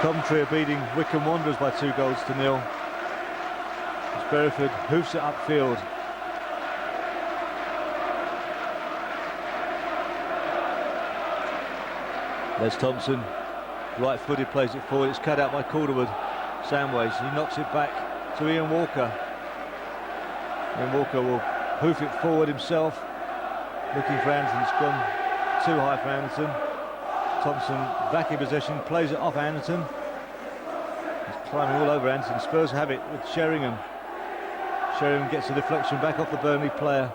Coventry are beating Wycombe Wanderers by 2-0. As Beresford hoofs it upfield. There's Thompson, right-footed, plays it forward. It's cut out by Calderwood. Samways, he knocks it back to Ian Walker. Ian Walker will hoof it forward himself, looking for Anderton. It's gone too high for Anderton. Thompson back in possession, plays it off Anderton. He's climbing all over Anderton. Spurs have it with Sheringham. Sheringham gets a deflection back off the Burnley player.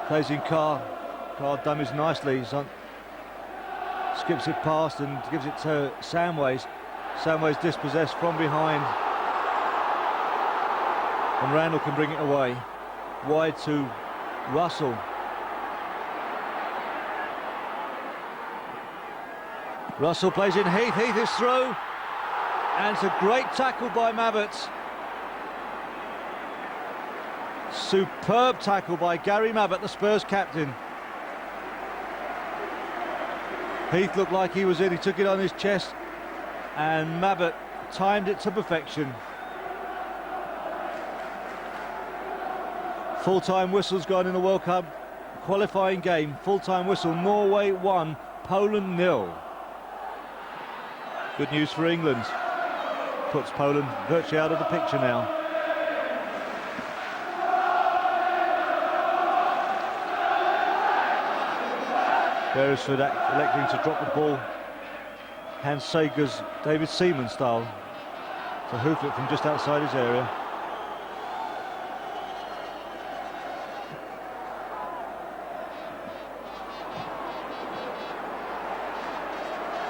Plays in Carr. Carr dummies nicely. He's on, skips it past and gives it to Samways. Samways dispossessed from behind. And Randall can bring it away. Wide to Russell. Russell plays in Heath. Heath is through. And it's a great tackle by Mabbott. Superb tackle by Gary Mabbott, the Spurs captain. Heath looked like he was in. He took it on his chest. And Mabbott timed it to perfection. Full-time whistle's gone in the World Cup qualifying game. Full-time whistle. Norway 1, Poland 0. Good news for England. Puts Poland virtually out of the picture now. Beresford electing to drop the ball. Hans Sager's David Seaman style to hoof it from just outside his area.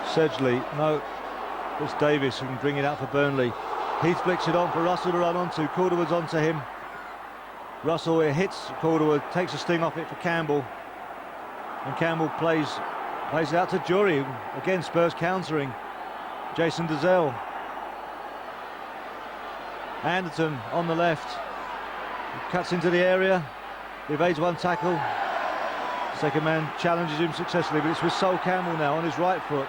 Sedgley, no, It's Davis who can bring it out for Burnley. Heath flicks it on for Russell to run onto. Calderwood's onto him. Russell, it hits Calderwood, takes a sting off it for Campbell. And Campbell plays it out to Jury. Again, Spurs countering. Jason Dazelle. Anderton on the left. He cuts into the area. Evades one tackle. Second man challenges him successfully, but it's with Sol Campbell now on his right foot.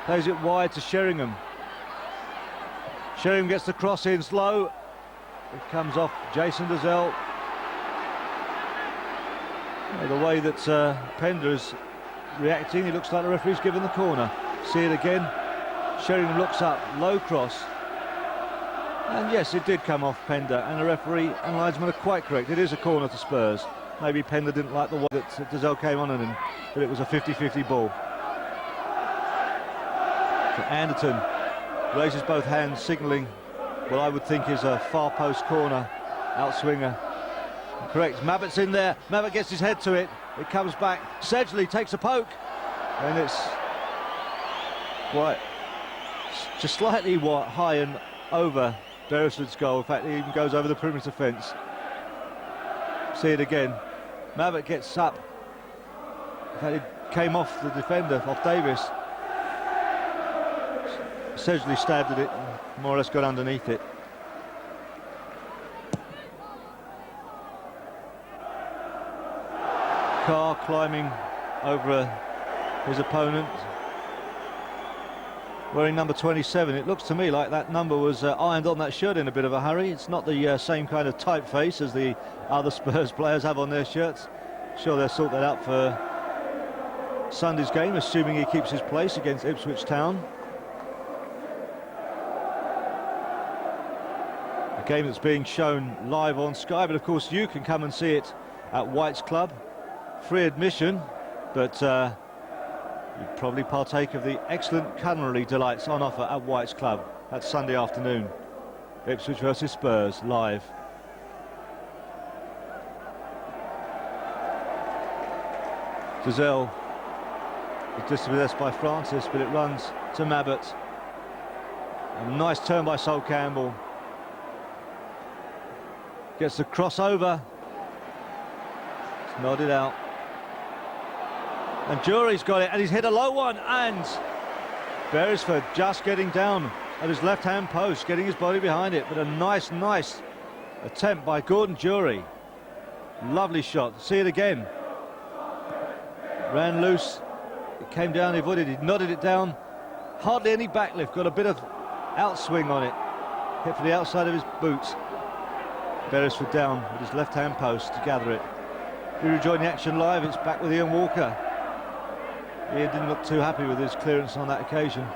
Plays it wide to Sheringham. Sheringham gets the cross in slow. It comes off Jason Dazelle. The way that Pender is reacting, it looks like the referee's given the corner. See it again. Sheringham looks up, low cross. And yes, it did come off Pender, and the referee and linesman are quite correct. It is a corner to Spurs. Maybe Pender didn't like the way that Dazelle came on him, but it was a 50-50 ball. So Anderton raises both hands, signalling what I would think is a far post corner, outswinger. Correct, Mabbott's in there, Mabbott gets his head to it, it comes back, Sedgley takes a poke, and it's just slightly high and over Beresford's goal. In fact, it even goes over the perimeter fence. See it again, Mabbott gets up, in fact it came off the defender, off Davis. Sedgley stabbed at it and more or less got underneath it. Carr climbing over his opponent, wearing number 27. It looks to me like that number was ironed on that shirt in a bit of a hurry. It's not the same kind of typeface as the other Spurs players have on their shirts. Sure, they'll sort that out for Sunday's game, assuming he keeps his place against Ipswich Town. A game that's being shown live on Sky, but of course you can come and see it at White's Club. Free admission, but you'd probably partake of the excellent culinary delights on offer at White's Club. That's Sunday afternoon. Ipswich versus Spurs, live. Dazelle is dispossessed by Francis, but it runs to Mabbott. A nice turn by Sol Campbell. Gets the crossover. It's nodded out. And Jury's got it, and he's hit a low one, and Beresford just getting down at his left-hand post, getting his body behind it, but a nice attempt by Gordon Jury. Lovely shot. See it again. Ran loose. It came down, he avoided it, he nodded it down. Hardly any backlift, got a bit of outswing on it. Hit for the outside of his boots. Beresford down with his left-hand post to gather it. We rejoin the action live. It's back with Ian Walker. Ian didn't look too happy with his clearance on that occasion.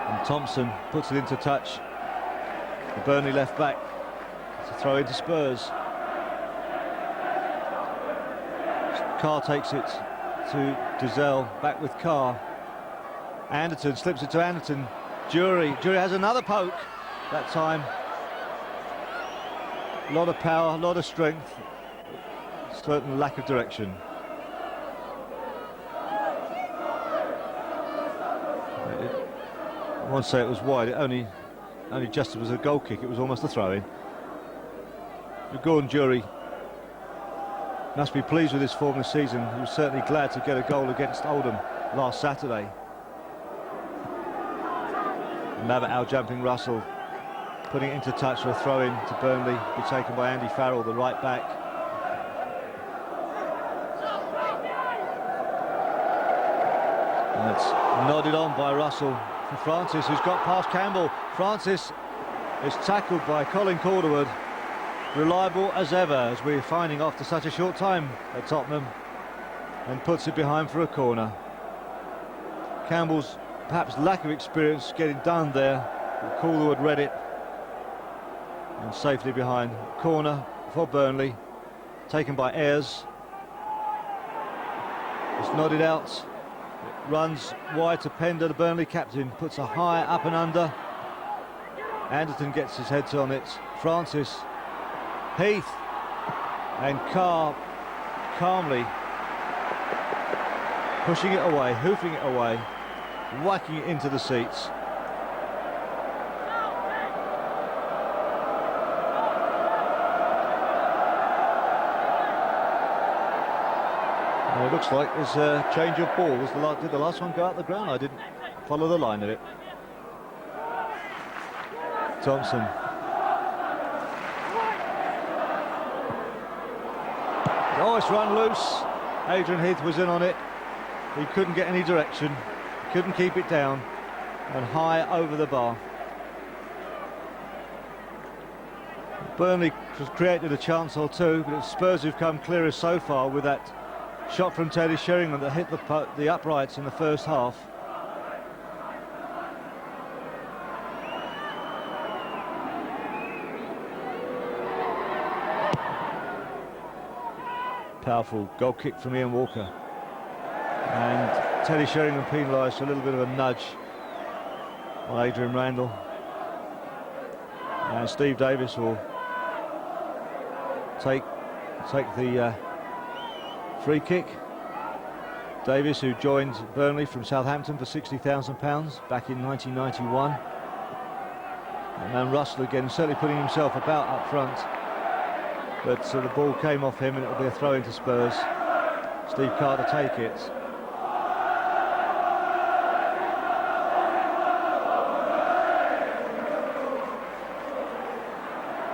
And Thompson puts it into touch. The Burnley left back to throw into Spurs. Carr takes it to Dazelle, back with Carr. Anderton slips it to Anderton. Jury has another poke that time. A lot of power, a lot of strength, certain lack of direction. I won't say it was wide, it only just was a goal kick, it was almost a throw-in. Gordon Jury must be pleased with his form this season. He was certainly glad to get a goal against Oldham last Saturday. Mabbott out-jumping Russell, putting it into touch for a throw-in to Burnley, be taken by Andy Farrell, the right back. And it's nodded on by Russell for Francis, who's got past Campbell. Francis is tackled by Colin Calderwood. Reliable as ever, as we're finding after such a short time at Tottenham, and puts it behind for a corner. Campbell's perhaps lack of experience getting done there, but Calderwood read it and safely behind. Corner for Burnley, taken by Ayres. It's nodded out. It runs wide to Pender, the Burnley captain, puts a high up and under. Anderton gets his head on it. Francis, Heath, and Carr calmly pushing it away, hoofing it away. whacking it into the seats. And it looks like there's a change of ball. Did the last one go out the ground? I didn't follow the line of it. Thompson. Oh, it's run loose. Adrian Heath was in on it. He couldn't get any direction. Couldn't keep it down. And high over the bar. Burnley has created a chance or two, but it's Spurs who've come clearest so far with that shot from Teddy Sheringham that hit the uprights in the first half. Powerful goal kick from Ian Walker. And Teddy Sheringham penalised for a little bit of a nudge on Adrian Randall. And Steve Davis will take the free kick. Davis, who joined Burnley from Southampton for £60,000 back in 1991. And then Russell again, certainly putting himself about up front. But the ball came off him and it'll be a throw into Spurs. Steve Carr to take it.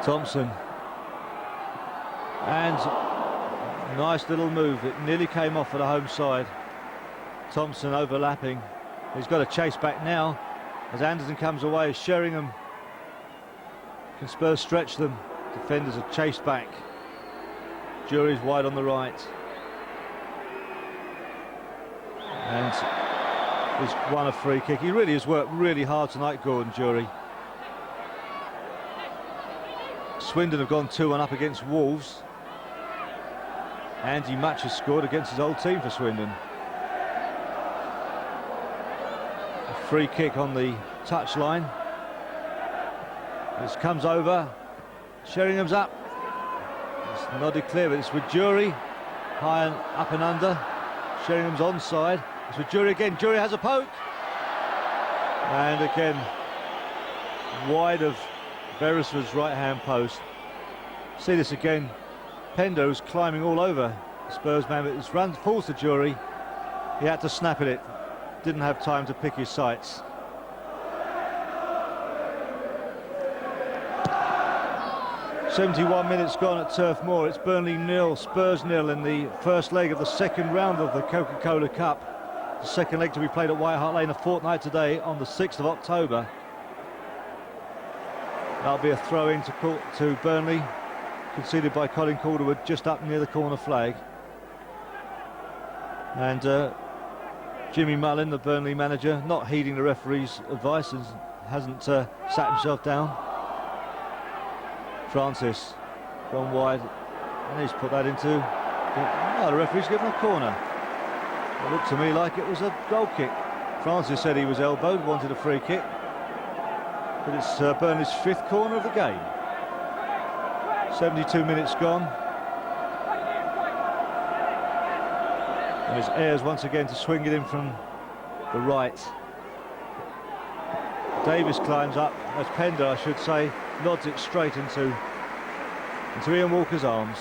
Thompson. And nice little move. It nearly came off for the home side. Thompson overlapping. He's got to chase back now as Anderson comes away. Sheringham. Can Spurs stretch them? Defenders are chased back. Jury's wide on the right. And he's won a free kick. He really has worked really hard tonight, Gordon Jury. Swindon have gone 2-1 up against Wolves. Andy Match has scored against his old team for Swindon. A free kick on the touchline. This comes over. Sheringham's up. It's nodded clear, but it's with Jury. High and up and under. Sheringham's onside. It's with Jury again. Jury has a poke. And again, wide of Beresford's right-hand post. See this again. Pendo's climbing all over the Spurs man, but it falls to Jury. He had to snap at it. Didn't have time to pick his sights. "71 minutes gone at Turf Moor. It's Burnley 0, Spurs 0 in the first leg of the second round of the Coca-Cola Cup. The second leg to be played at White Hart Lane a fortnight today on the 6th of October. That'll be a throw-in to Burnley, conceded by Colin Calderwood just up near the corner flag. And Jimmy Mullin, the Burnley manager, not heeding the referee's advice, and hasn't sat himself down. Francis gone wide, and he's put that into... Oh, the referee's given a corner. It looked to me like it was a goal kick. Francis said he was elbowed, wanted a free kick. But it's Burnley's 5th corner of the game. 72 minutes gone. And it's Ayres once again to swing it in from the right. Davis climbs up, as Pender, I should say, nods it straight into Ian Walker's arms.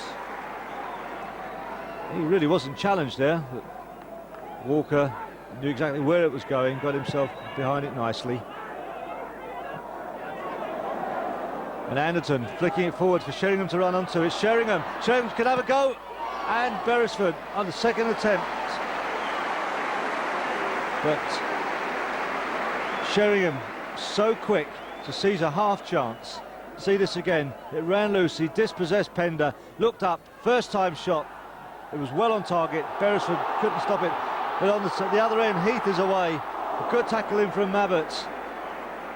He really wasn't challenged there, but Walker knew exactly where it was going, got himself behind it nicely. And Anderton flicking it forward for Sheringham to run onto. It's Sheringham. Sheringham can have a go. And Beresford on the second attempt. But Sheringham so quick to seize a half chance. See this again. It ran loose. He dispossessed Pender. Looked up. First time shot. It was well on target. Beresford couldn't stop it. But on the other end, Heath is away. A good tackle in from Mabbott.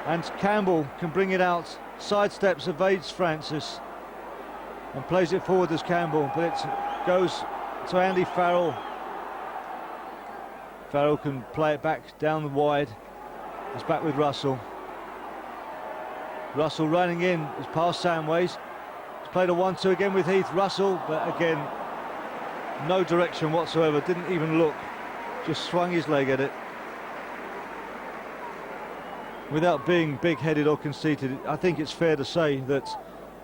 And Campbell can bring it out. Sidesteps, evades Francis and plays it forward as Campbell, but it goes to Andy Farrell. Farrell can play it back down the wide. He's back with Russell. Russell running in, is past Samways. He's played a 1-2 again with Heath. Russell, but again, no direction whatsoever, didn't even look, just swung his leg at it. Without being big-headed or conceited, I think it's fair to say that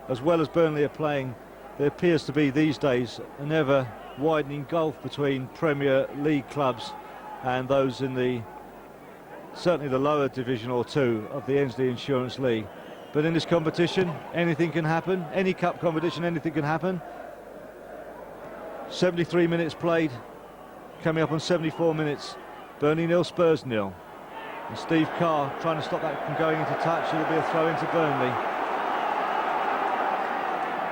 as well as Burnley are playing, there appears to be these days an ever-widening gulf between Premier League clubs and those in certainly the lower division or two of the Ensley Insurance League. But in this competition, anything can happen. Any cup competition, anything can happen. 73 minutes played, coming up on 74 minutes. Burnley 0, Spurs 0. And Steve Carr trying to stop that from going into touch. It'll be a throw into Burnley.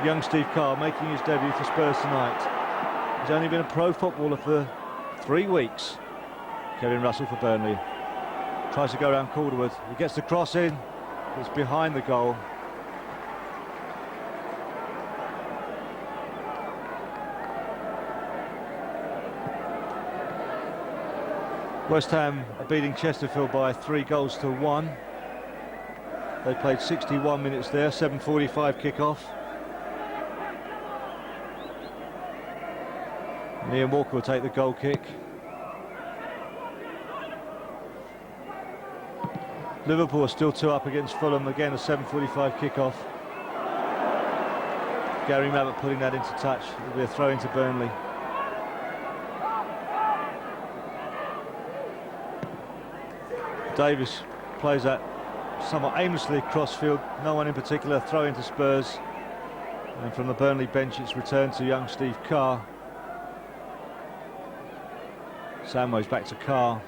Young Steve Carr making his debut for Spurs tonight. He's only been a pro footballer for 3 weeks. Kevin Russell for Burnley. Tries to go around Calderwood. He gets the cross in. It's behind the goal. West Ham are beating Chesterfield by 3-1. They played 61 minutes there, 7:45 kickoff. And Ian Walker will take the goal kick. Liverpool are still 2 up against Fulham, again a 7:45 kickoff. Gary Mabbott putting that into touch. It'll be a throw into Burnley. Davis plays that somewhat aimlessly across field, no one in particular, throw into Spurs. And from the Burnley bench it's returned to young Steve Carr. Samways back to Carr.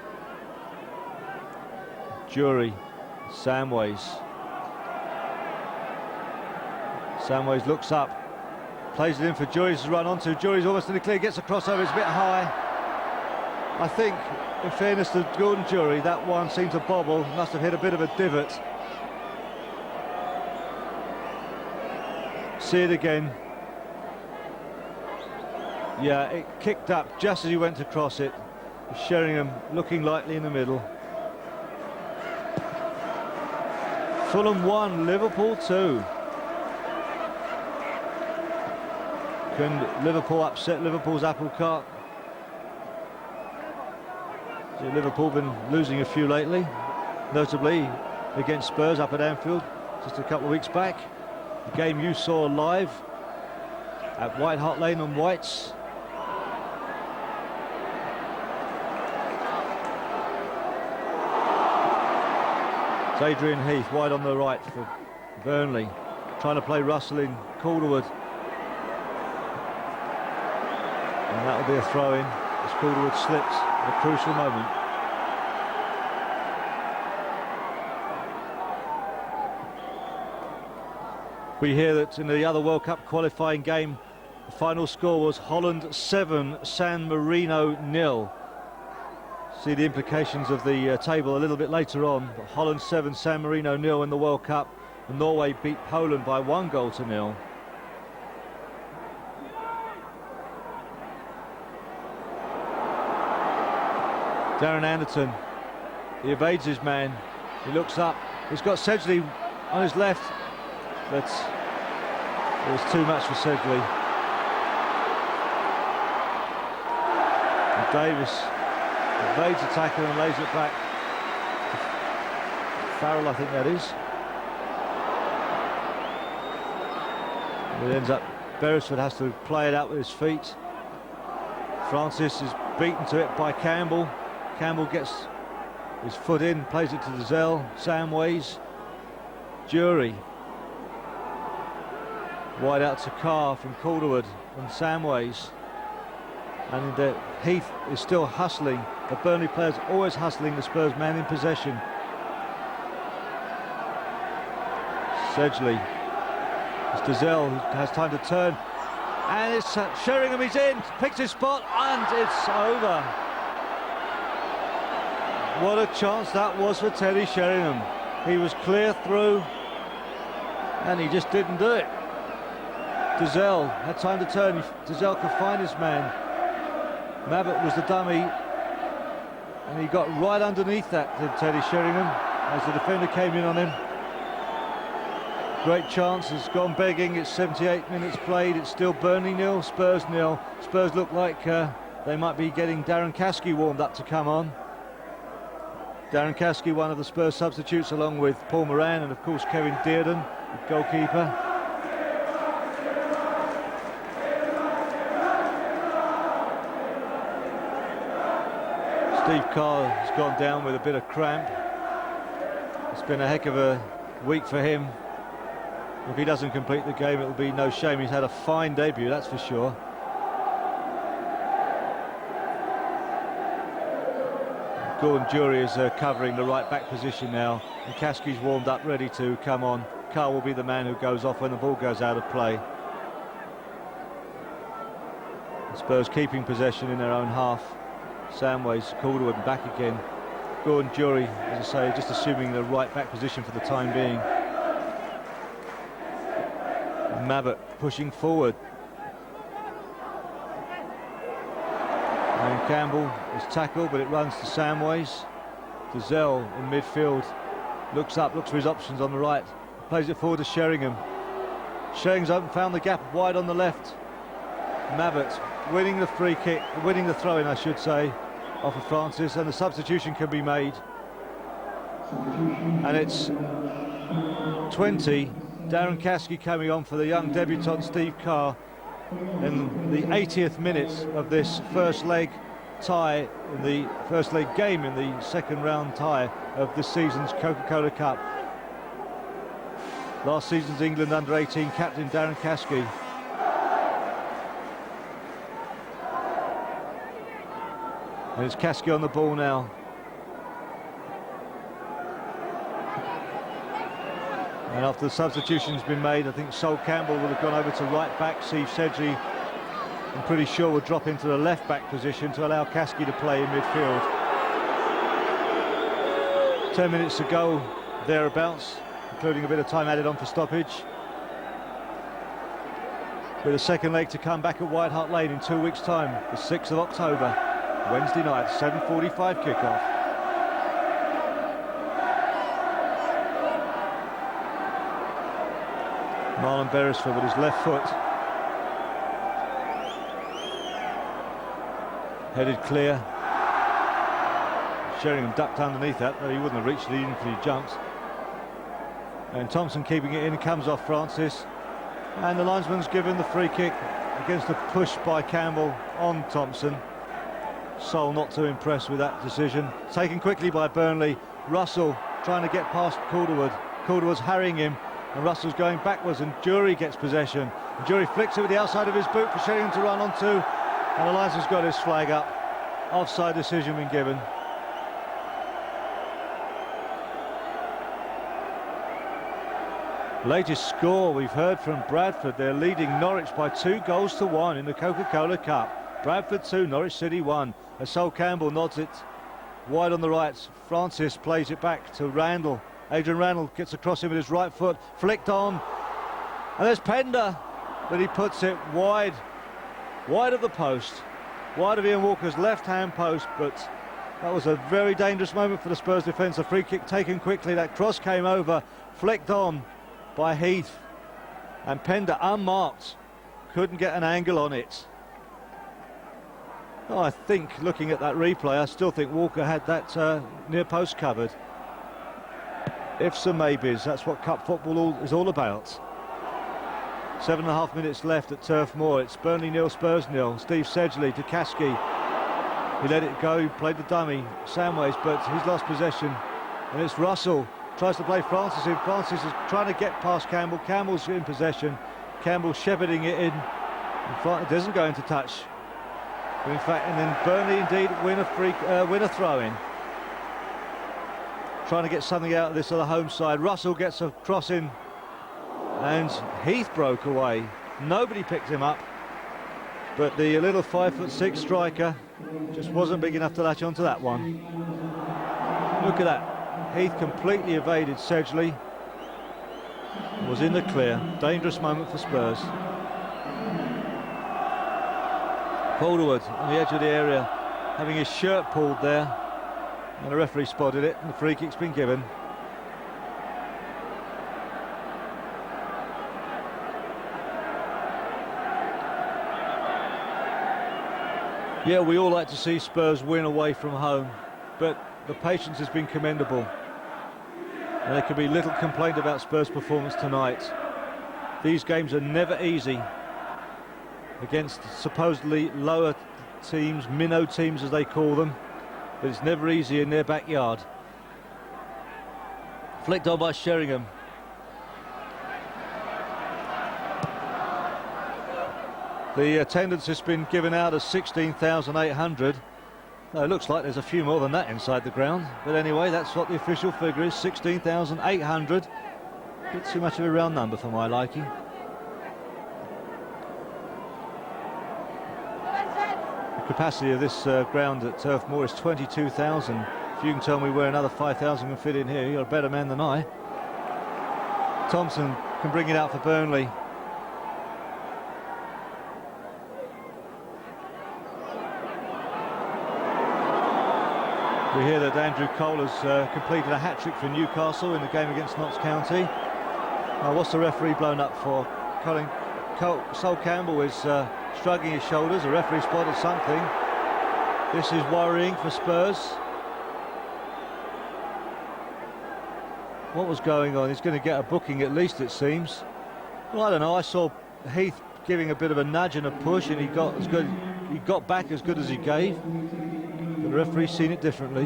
Jury, Samways. Samways looks up, plays it in for Jury to run onto. Jury's almost in the clear, gets a crossover, it's a bit high. I think, in fairness to Gordon Jury, that one seemed to bobble, must have hit a bit of a divot. See it again. Yeah, it kicked up just as he went to cross it. Sheringham looking lightly in the middle. Fulham 1, Liverpool 2. Can Liverpool upset Liverpool's apple cart? Liverpool been losing a few lately, notably against Spurs up at Anfield just a couple of weeks back. The game you saw live at White Hart Lane on Whites. It's Adrian Heath wide on the right for Burnley, trying to play Russell in Calderwood. And that will be a throw-in as Calderwood slips at a crucial moment. We hear that in the other World Cup qualifying game, the final score was Holland 7, San Marino 0. See the implications of the table a little bit later on. But Holland 7, San Marino 0 in the World Cup. And Norway beat Poland by 1-0. Darren Anderton, he evades his man, he looks up, he's got Sedgley on his left, but it was too much for Sedgley. And Davis evades the tackle and lays it back. Farrell, I think that is. And it ends up, Beresford has to play it out with his feet. Francis is beaten to it by Campbell. Campbell gets his foot in, plays it to Dazelle. Samways. Jury. Wide out to Carr from Calderwood and Samways. And Heath is still hustling. The Burnley players always hustling the Spurs man in possession. Sedgley. It's Dazelle who has time to turn. And it's Sheringham, he's in, picks his spot, and it's over. What a chance that was for Teddy Sheringham. He was clear through, and he just didn't do it. Dazelle had time to turn. Dazelle could find his man. Mabbott was the dummy, and he got right underneath that to Teddy Sheringham as the defender came in on him. Great chance has gone begging. It's 78 minutes played. It's still Burnley 0, Spurs 0. Spurs look like they might be getting Darren Caskey warmed up to come on. Darren Caskey, one of the Spurs substitutes, along with Paul Moran and of course Kevin Dearden, the goalkeeper. Steve Carr has gone down with a bit of cramp. It's been a heck of a week for him. If he doesn't complete the game, it'll be no shame. He's had a fine debut, that's for sure. Gordon Jury is covering the right back position now, and Caskey's warmed up, ready to come on. Carr will be the man who goes off when the ball goes out of play. The Spurs keeping possession in their own half. Samways, Calderwood back again. Gordon Jury, as I say, just assuming the right back position for the time being. Mabbott pushing forward. And Campbell is tackled, but it runs to Samways. Dazelle in midfield looks up, looks for his options on the right, plays it forward to Sheringham. Sheringham's open, found the gap wide on the left. Mabbott winning the free kick, winning the throw-in, I should say, off of Francis, and the substitution can be made. And it's 20. Darren Caskey coming on for the young debutant Steve Carr in the 80th minute of this first leg tie, in the first leg game in the second round tie of this season's Coca-Cola Cup. Last season's England under-18 captain Darren Caskey. And it's Caskey on the ball now. And after the substitution's been made, I think Sol Campbell would have gone over to right back. Steve Sedgley, I'm pretty sure, will drop into the left back position to allow Caskey to play in midfield. 10 minutes to go, thereabouts, including a bit of time added on for stoppage. With a second leg to come back at White Hart Lane in 2 weeks' time, the 6th of October, Wednesday night, 7:45 kickoff. Marlon Beresford with his left foot. Headed clear. Sheringham ducked underneath that, though he wouldn't have reached it even if he jumped. And Thompson keeping it in, comes off Francis. And the linesman's given the free kick against a push by Campbell on Thompson. Sol not too impressed with that decision. Taken quickly by Burnley. Russell trying to get past Calderwood. Calderwood's harrying him. And Russell's going backwards, and Jury gets possession. And Jury flicks it with the outside of his boot for Sheringham to run onto. And Eliza's got his flag up. Offside decision been given. Latest score we've heard from Bradford. They're leading Norwich by 2-1 in the Coca-Cola Cup. Bradford 2, Norwich City 1. As Sol Campbell nods it wide on the right. Francis plays it back to Randall. Adrian Randall gets across him with his right foot, flicked on, and there's Pender, but he puts it wide of the post, wide of Ian Walker's left-hand post. But that was a very dangerous moment for the Spurs defence. A free kick taken quickly, that cross came over, flicked on by Heath, and Pender unmarked, couldn't get an angle on it. Oh, I think, looking at that replay, I still think Walker had that near post covered. Ifs and maybes, that's what cup football is all about. 7.5 minutes left at Turf Moor. It's Burnley 0, Spurs 0. Steve Sedgley to Caskey. He let it go, played the dummy, Samways, but he's lost possession. And it's Russell, tries to play Francis in. Francis is trying to get past Campbell. Campbell's in possession. Campbell shepherding it in. It doesn't go into touch. But in fact, and then Burnley indeed win a throw-in. Trying to get something out of this on the home side. Russell gets a cross in, and Heath broke away. Nobody picked him up, but the little 5'6" striker just wasn't big enough to latch onto that one. Look at that. Heath completely evaded Sedgley. Was in the clear. Dangerous moment for Spurs. Calderwood on the edge of the area, having his shirt pulled there. And the referee spotted it, and the free kick's been given. Yeah, we all like to see Spurs win away from home, but the patience has been commendable. And there can be little complaint about Spurs' performance tonight. These games are never easy against supposedly lower teams, minnow teams as they call them, but it's never easy in their backyard. Flicked on by Sheringham. The attendance has been given out as 16,800. No, it looks like there's a few more than that inside the ground, but anyway, that's what the official figure is, 16,800. Bit too much of a round number for my liking. The capacity of this ground at Turf Moor is 22,000. If you can tell me where another 5,000 can fit in here, you're a better man than I. Thompson can bring it out for Burnley. We hear that Andrew Cole has completed a hat-trick for Newcastle in the game against Notts County. What's the referee blown up for? Sol Campbell is shrugging his shoulders. The referee spotted something. This is worrying for Spurs. What was going on? He's going to get a booking at least, it seems. Well, I don't know. I saw Heath giving a bit of a nudge and a push, and he got back as good as he gave. The referee's seen it differently.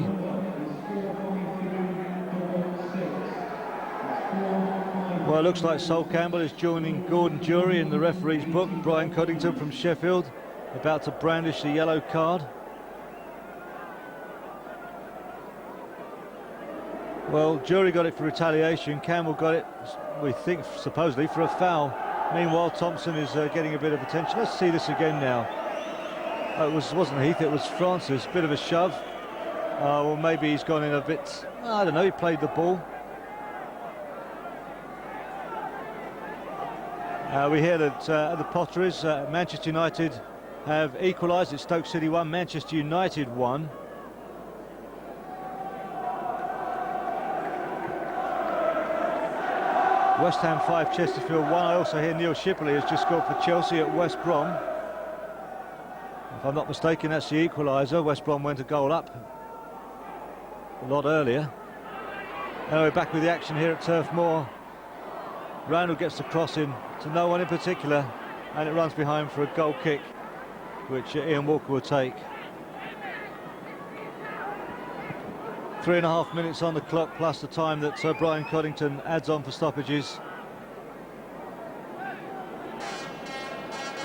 Well, it looks like Sol Campbell is joining Gordon Jury in the referee's book. Brian Coddington from Sheffield about to brandish the yellow card. Well, Jury got it for retaliation. Campbell got it, we think, supposedly for a foul. Meanwhile, Thompson is getting a bit of attention. Let's see this again now. It wasn't Heath, it was Francis. Bit of a shove. Well, maybe he's gone in a bit, I don't know, he played the ball. We hear that at the Potteries, Manchester United have equalised. It's Stoke City 1, Manchester United 1. West Ham 5, Chesterfield 1. I also hear Neil Shipley has just scored for Chelsea at West Brom. If I'm not mistaken, that's the equaliser. West Brom went a goal up a lot earlier. Now we're back with the action here at Turf Moor. Randall gets the cross in to no one in particular, and it runs behind for a goal kick, which Ian Walker will take. 3.5 minutes on the clock, plus the time that Brian Coddington adds on for stoppages.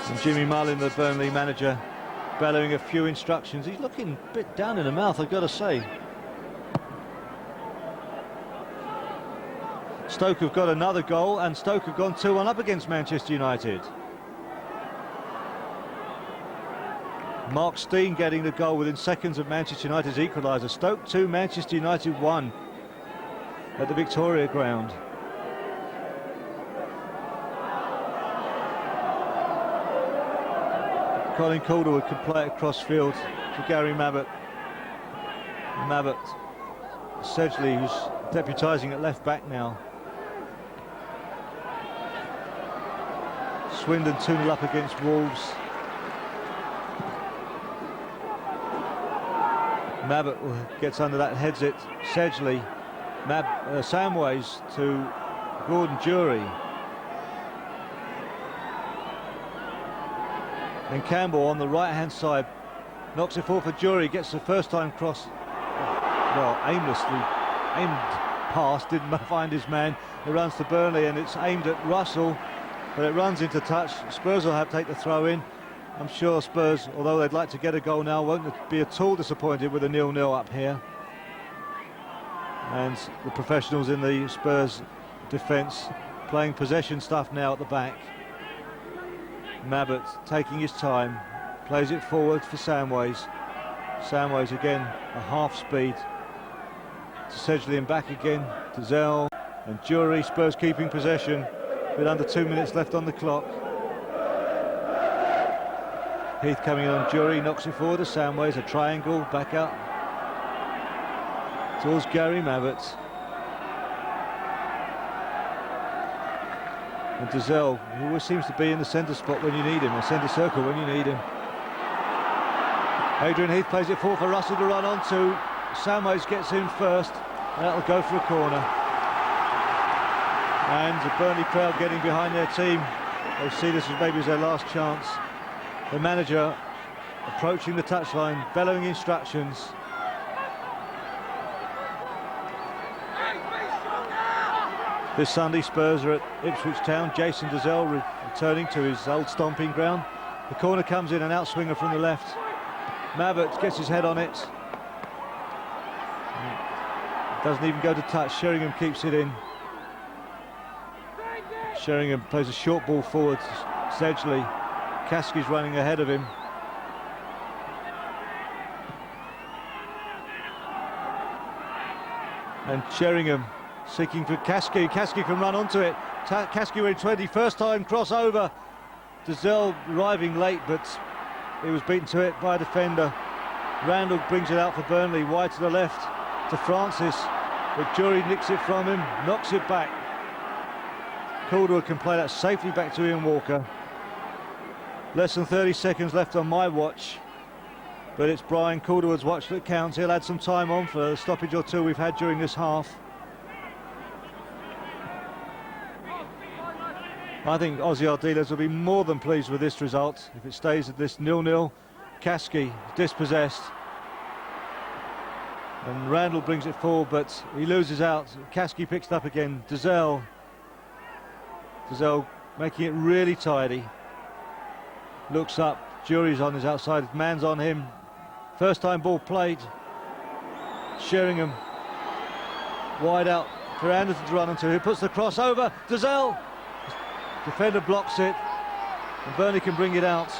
And Jimmy Mullin, the Burnley manager, bellowing a few instructions. He's looking a bit down in the mouth, I've got to say. Stoke have got another goal, and Stoke have gone 2-1 up against Manchester United. Mark Steen getting the goal within seconds of Manchester United's equaliser. Stoke 2, Manchester United 1 at the Victoria ground. Colin Calderwood can play it across field to Gary Mabbott. Mabbott, Sedgley, who's deputising at left back now. Swindon 2-0 up against Wolves. Mabbott gets under that, heads it. Sedgley, Samways to Gordon Jury. And Campbell on the right-hand side knocks it forward for Jury, gets the first-time cross. Well, aimlessly aimed past, didn't find his man. It runs to Burnley, and it's aimed at Russell, but it runs into touch. Spurs will have to take the throw in. I'm sure Spurs, although they'd like to get a goal now, won't be at all disappointed with a 0-0 up here. And the professionals in the Spurs defence playing possession stuff now at the back. Mabbott taking his time, plays it forward for Samways. Samways again, a half speed to Sedgley and back again to Zell and Jury. Spurs keeping possession with under 2 minutes left on the clock. Heath coming on Jury, knocks it forward to Samways, a triangle, back up towards Gary Mabbott. And Dazelle, who always seems to be in the centre spot when you need him, or centre circle when you need him. Adrian Heath plays it forward for Russell to run onto. Samways gets in first, and that'll go for a corner. And the Burnley crowd getting behind their team. They see this as maybe their last chance. The manager approaching the touchline, bellowing instructions. This Sunday, Spurs are at Ipswich Town. Jason Dazelle returning to his old stomping ground. The corner comes in, an outswinger from the left. Mavert gets his head on it. Doesn't even go to touch. Sheringham keeps it in. Sheringham plays a short ball forward to Sedgley. Kasky's running ahead of him. And Sheringham seeking for Kasky. Kasky can run onto it. Kasky with 20, first time crossover. Dazelle arriving late, but he was beaten to it by a defender. Randall brings it out for Burnley, wide to the left to Francis, but Jury nicks it from him, knocks it back. Calderwood can play that safely back to Ian Walker. Less than 30 seconds left on my watch, but it's Brian Calderwood's watch that counts. He'll add some time on for a stoppage or two we've had during this half. I think Aussie art dealers will be more than pleased with this result if it stays at this 0-0. Kasky dispossessed, and Randall brings it forward, but he loses out. Kasky picks it up again. Dazelle making it really tidy. Looks up, Jury's on his outside, man's on him. First time ball played. Sheringham wide out for Anderson to run into. He puts the cross over. Dazelle, defender blocks it, and Burnley can bring it out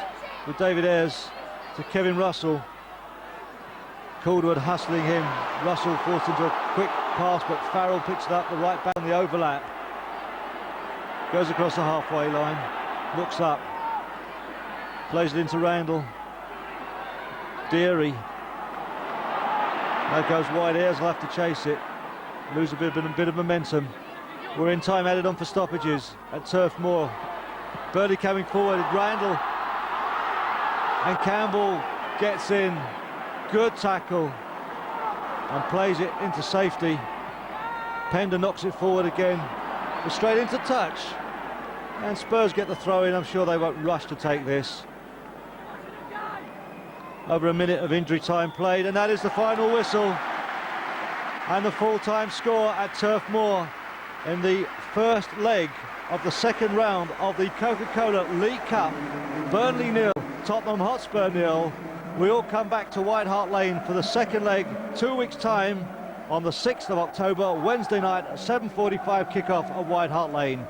with David Ayres to Kevin Russell. Calderwood hustling him. Russell forced into a quick pass, but Farrell picks it up the right back on the overlap. Goes across the halfway line, looks up, plays it into Randall. Deary. That goes wide. Ayres will have to chase it. Lose a bit of momentum. We're in time added on for stoppages at Turf Moor. Burnley coming forward. Randall and Campbell gets in. Good tackle and plays it into safety. Pender knocks it forward again. We're straight into touch, and Spurs get the throw in. I'm sure they won't rush to take this. Over a minute of injury time played, and that is the final whistle and the full-time score at Turf Moor in the first leg of the second round of the Coca-Cola League Cup. Burnley 0, Tottenham Hotspur 0. We all come back to White Hart Lane for the second leg 2 weeks' time on the 6th of October, Wednesday night, 7:45 kickoff at White Hart Lane.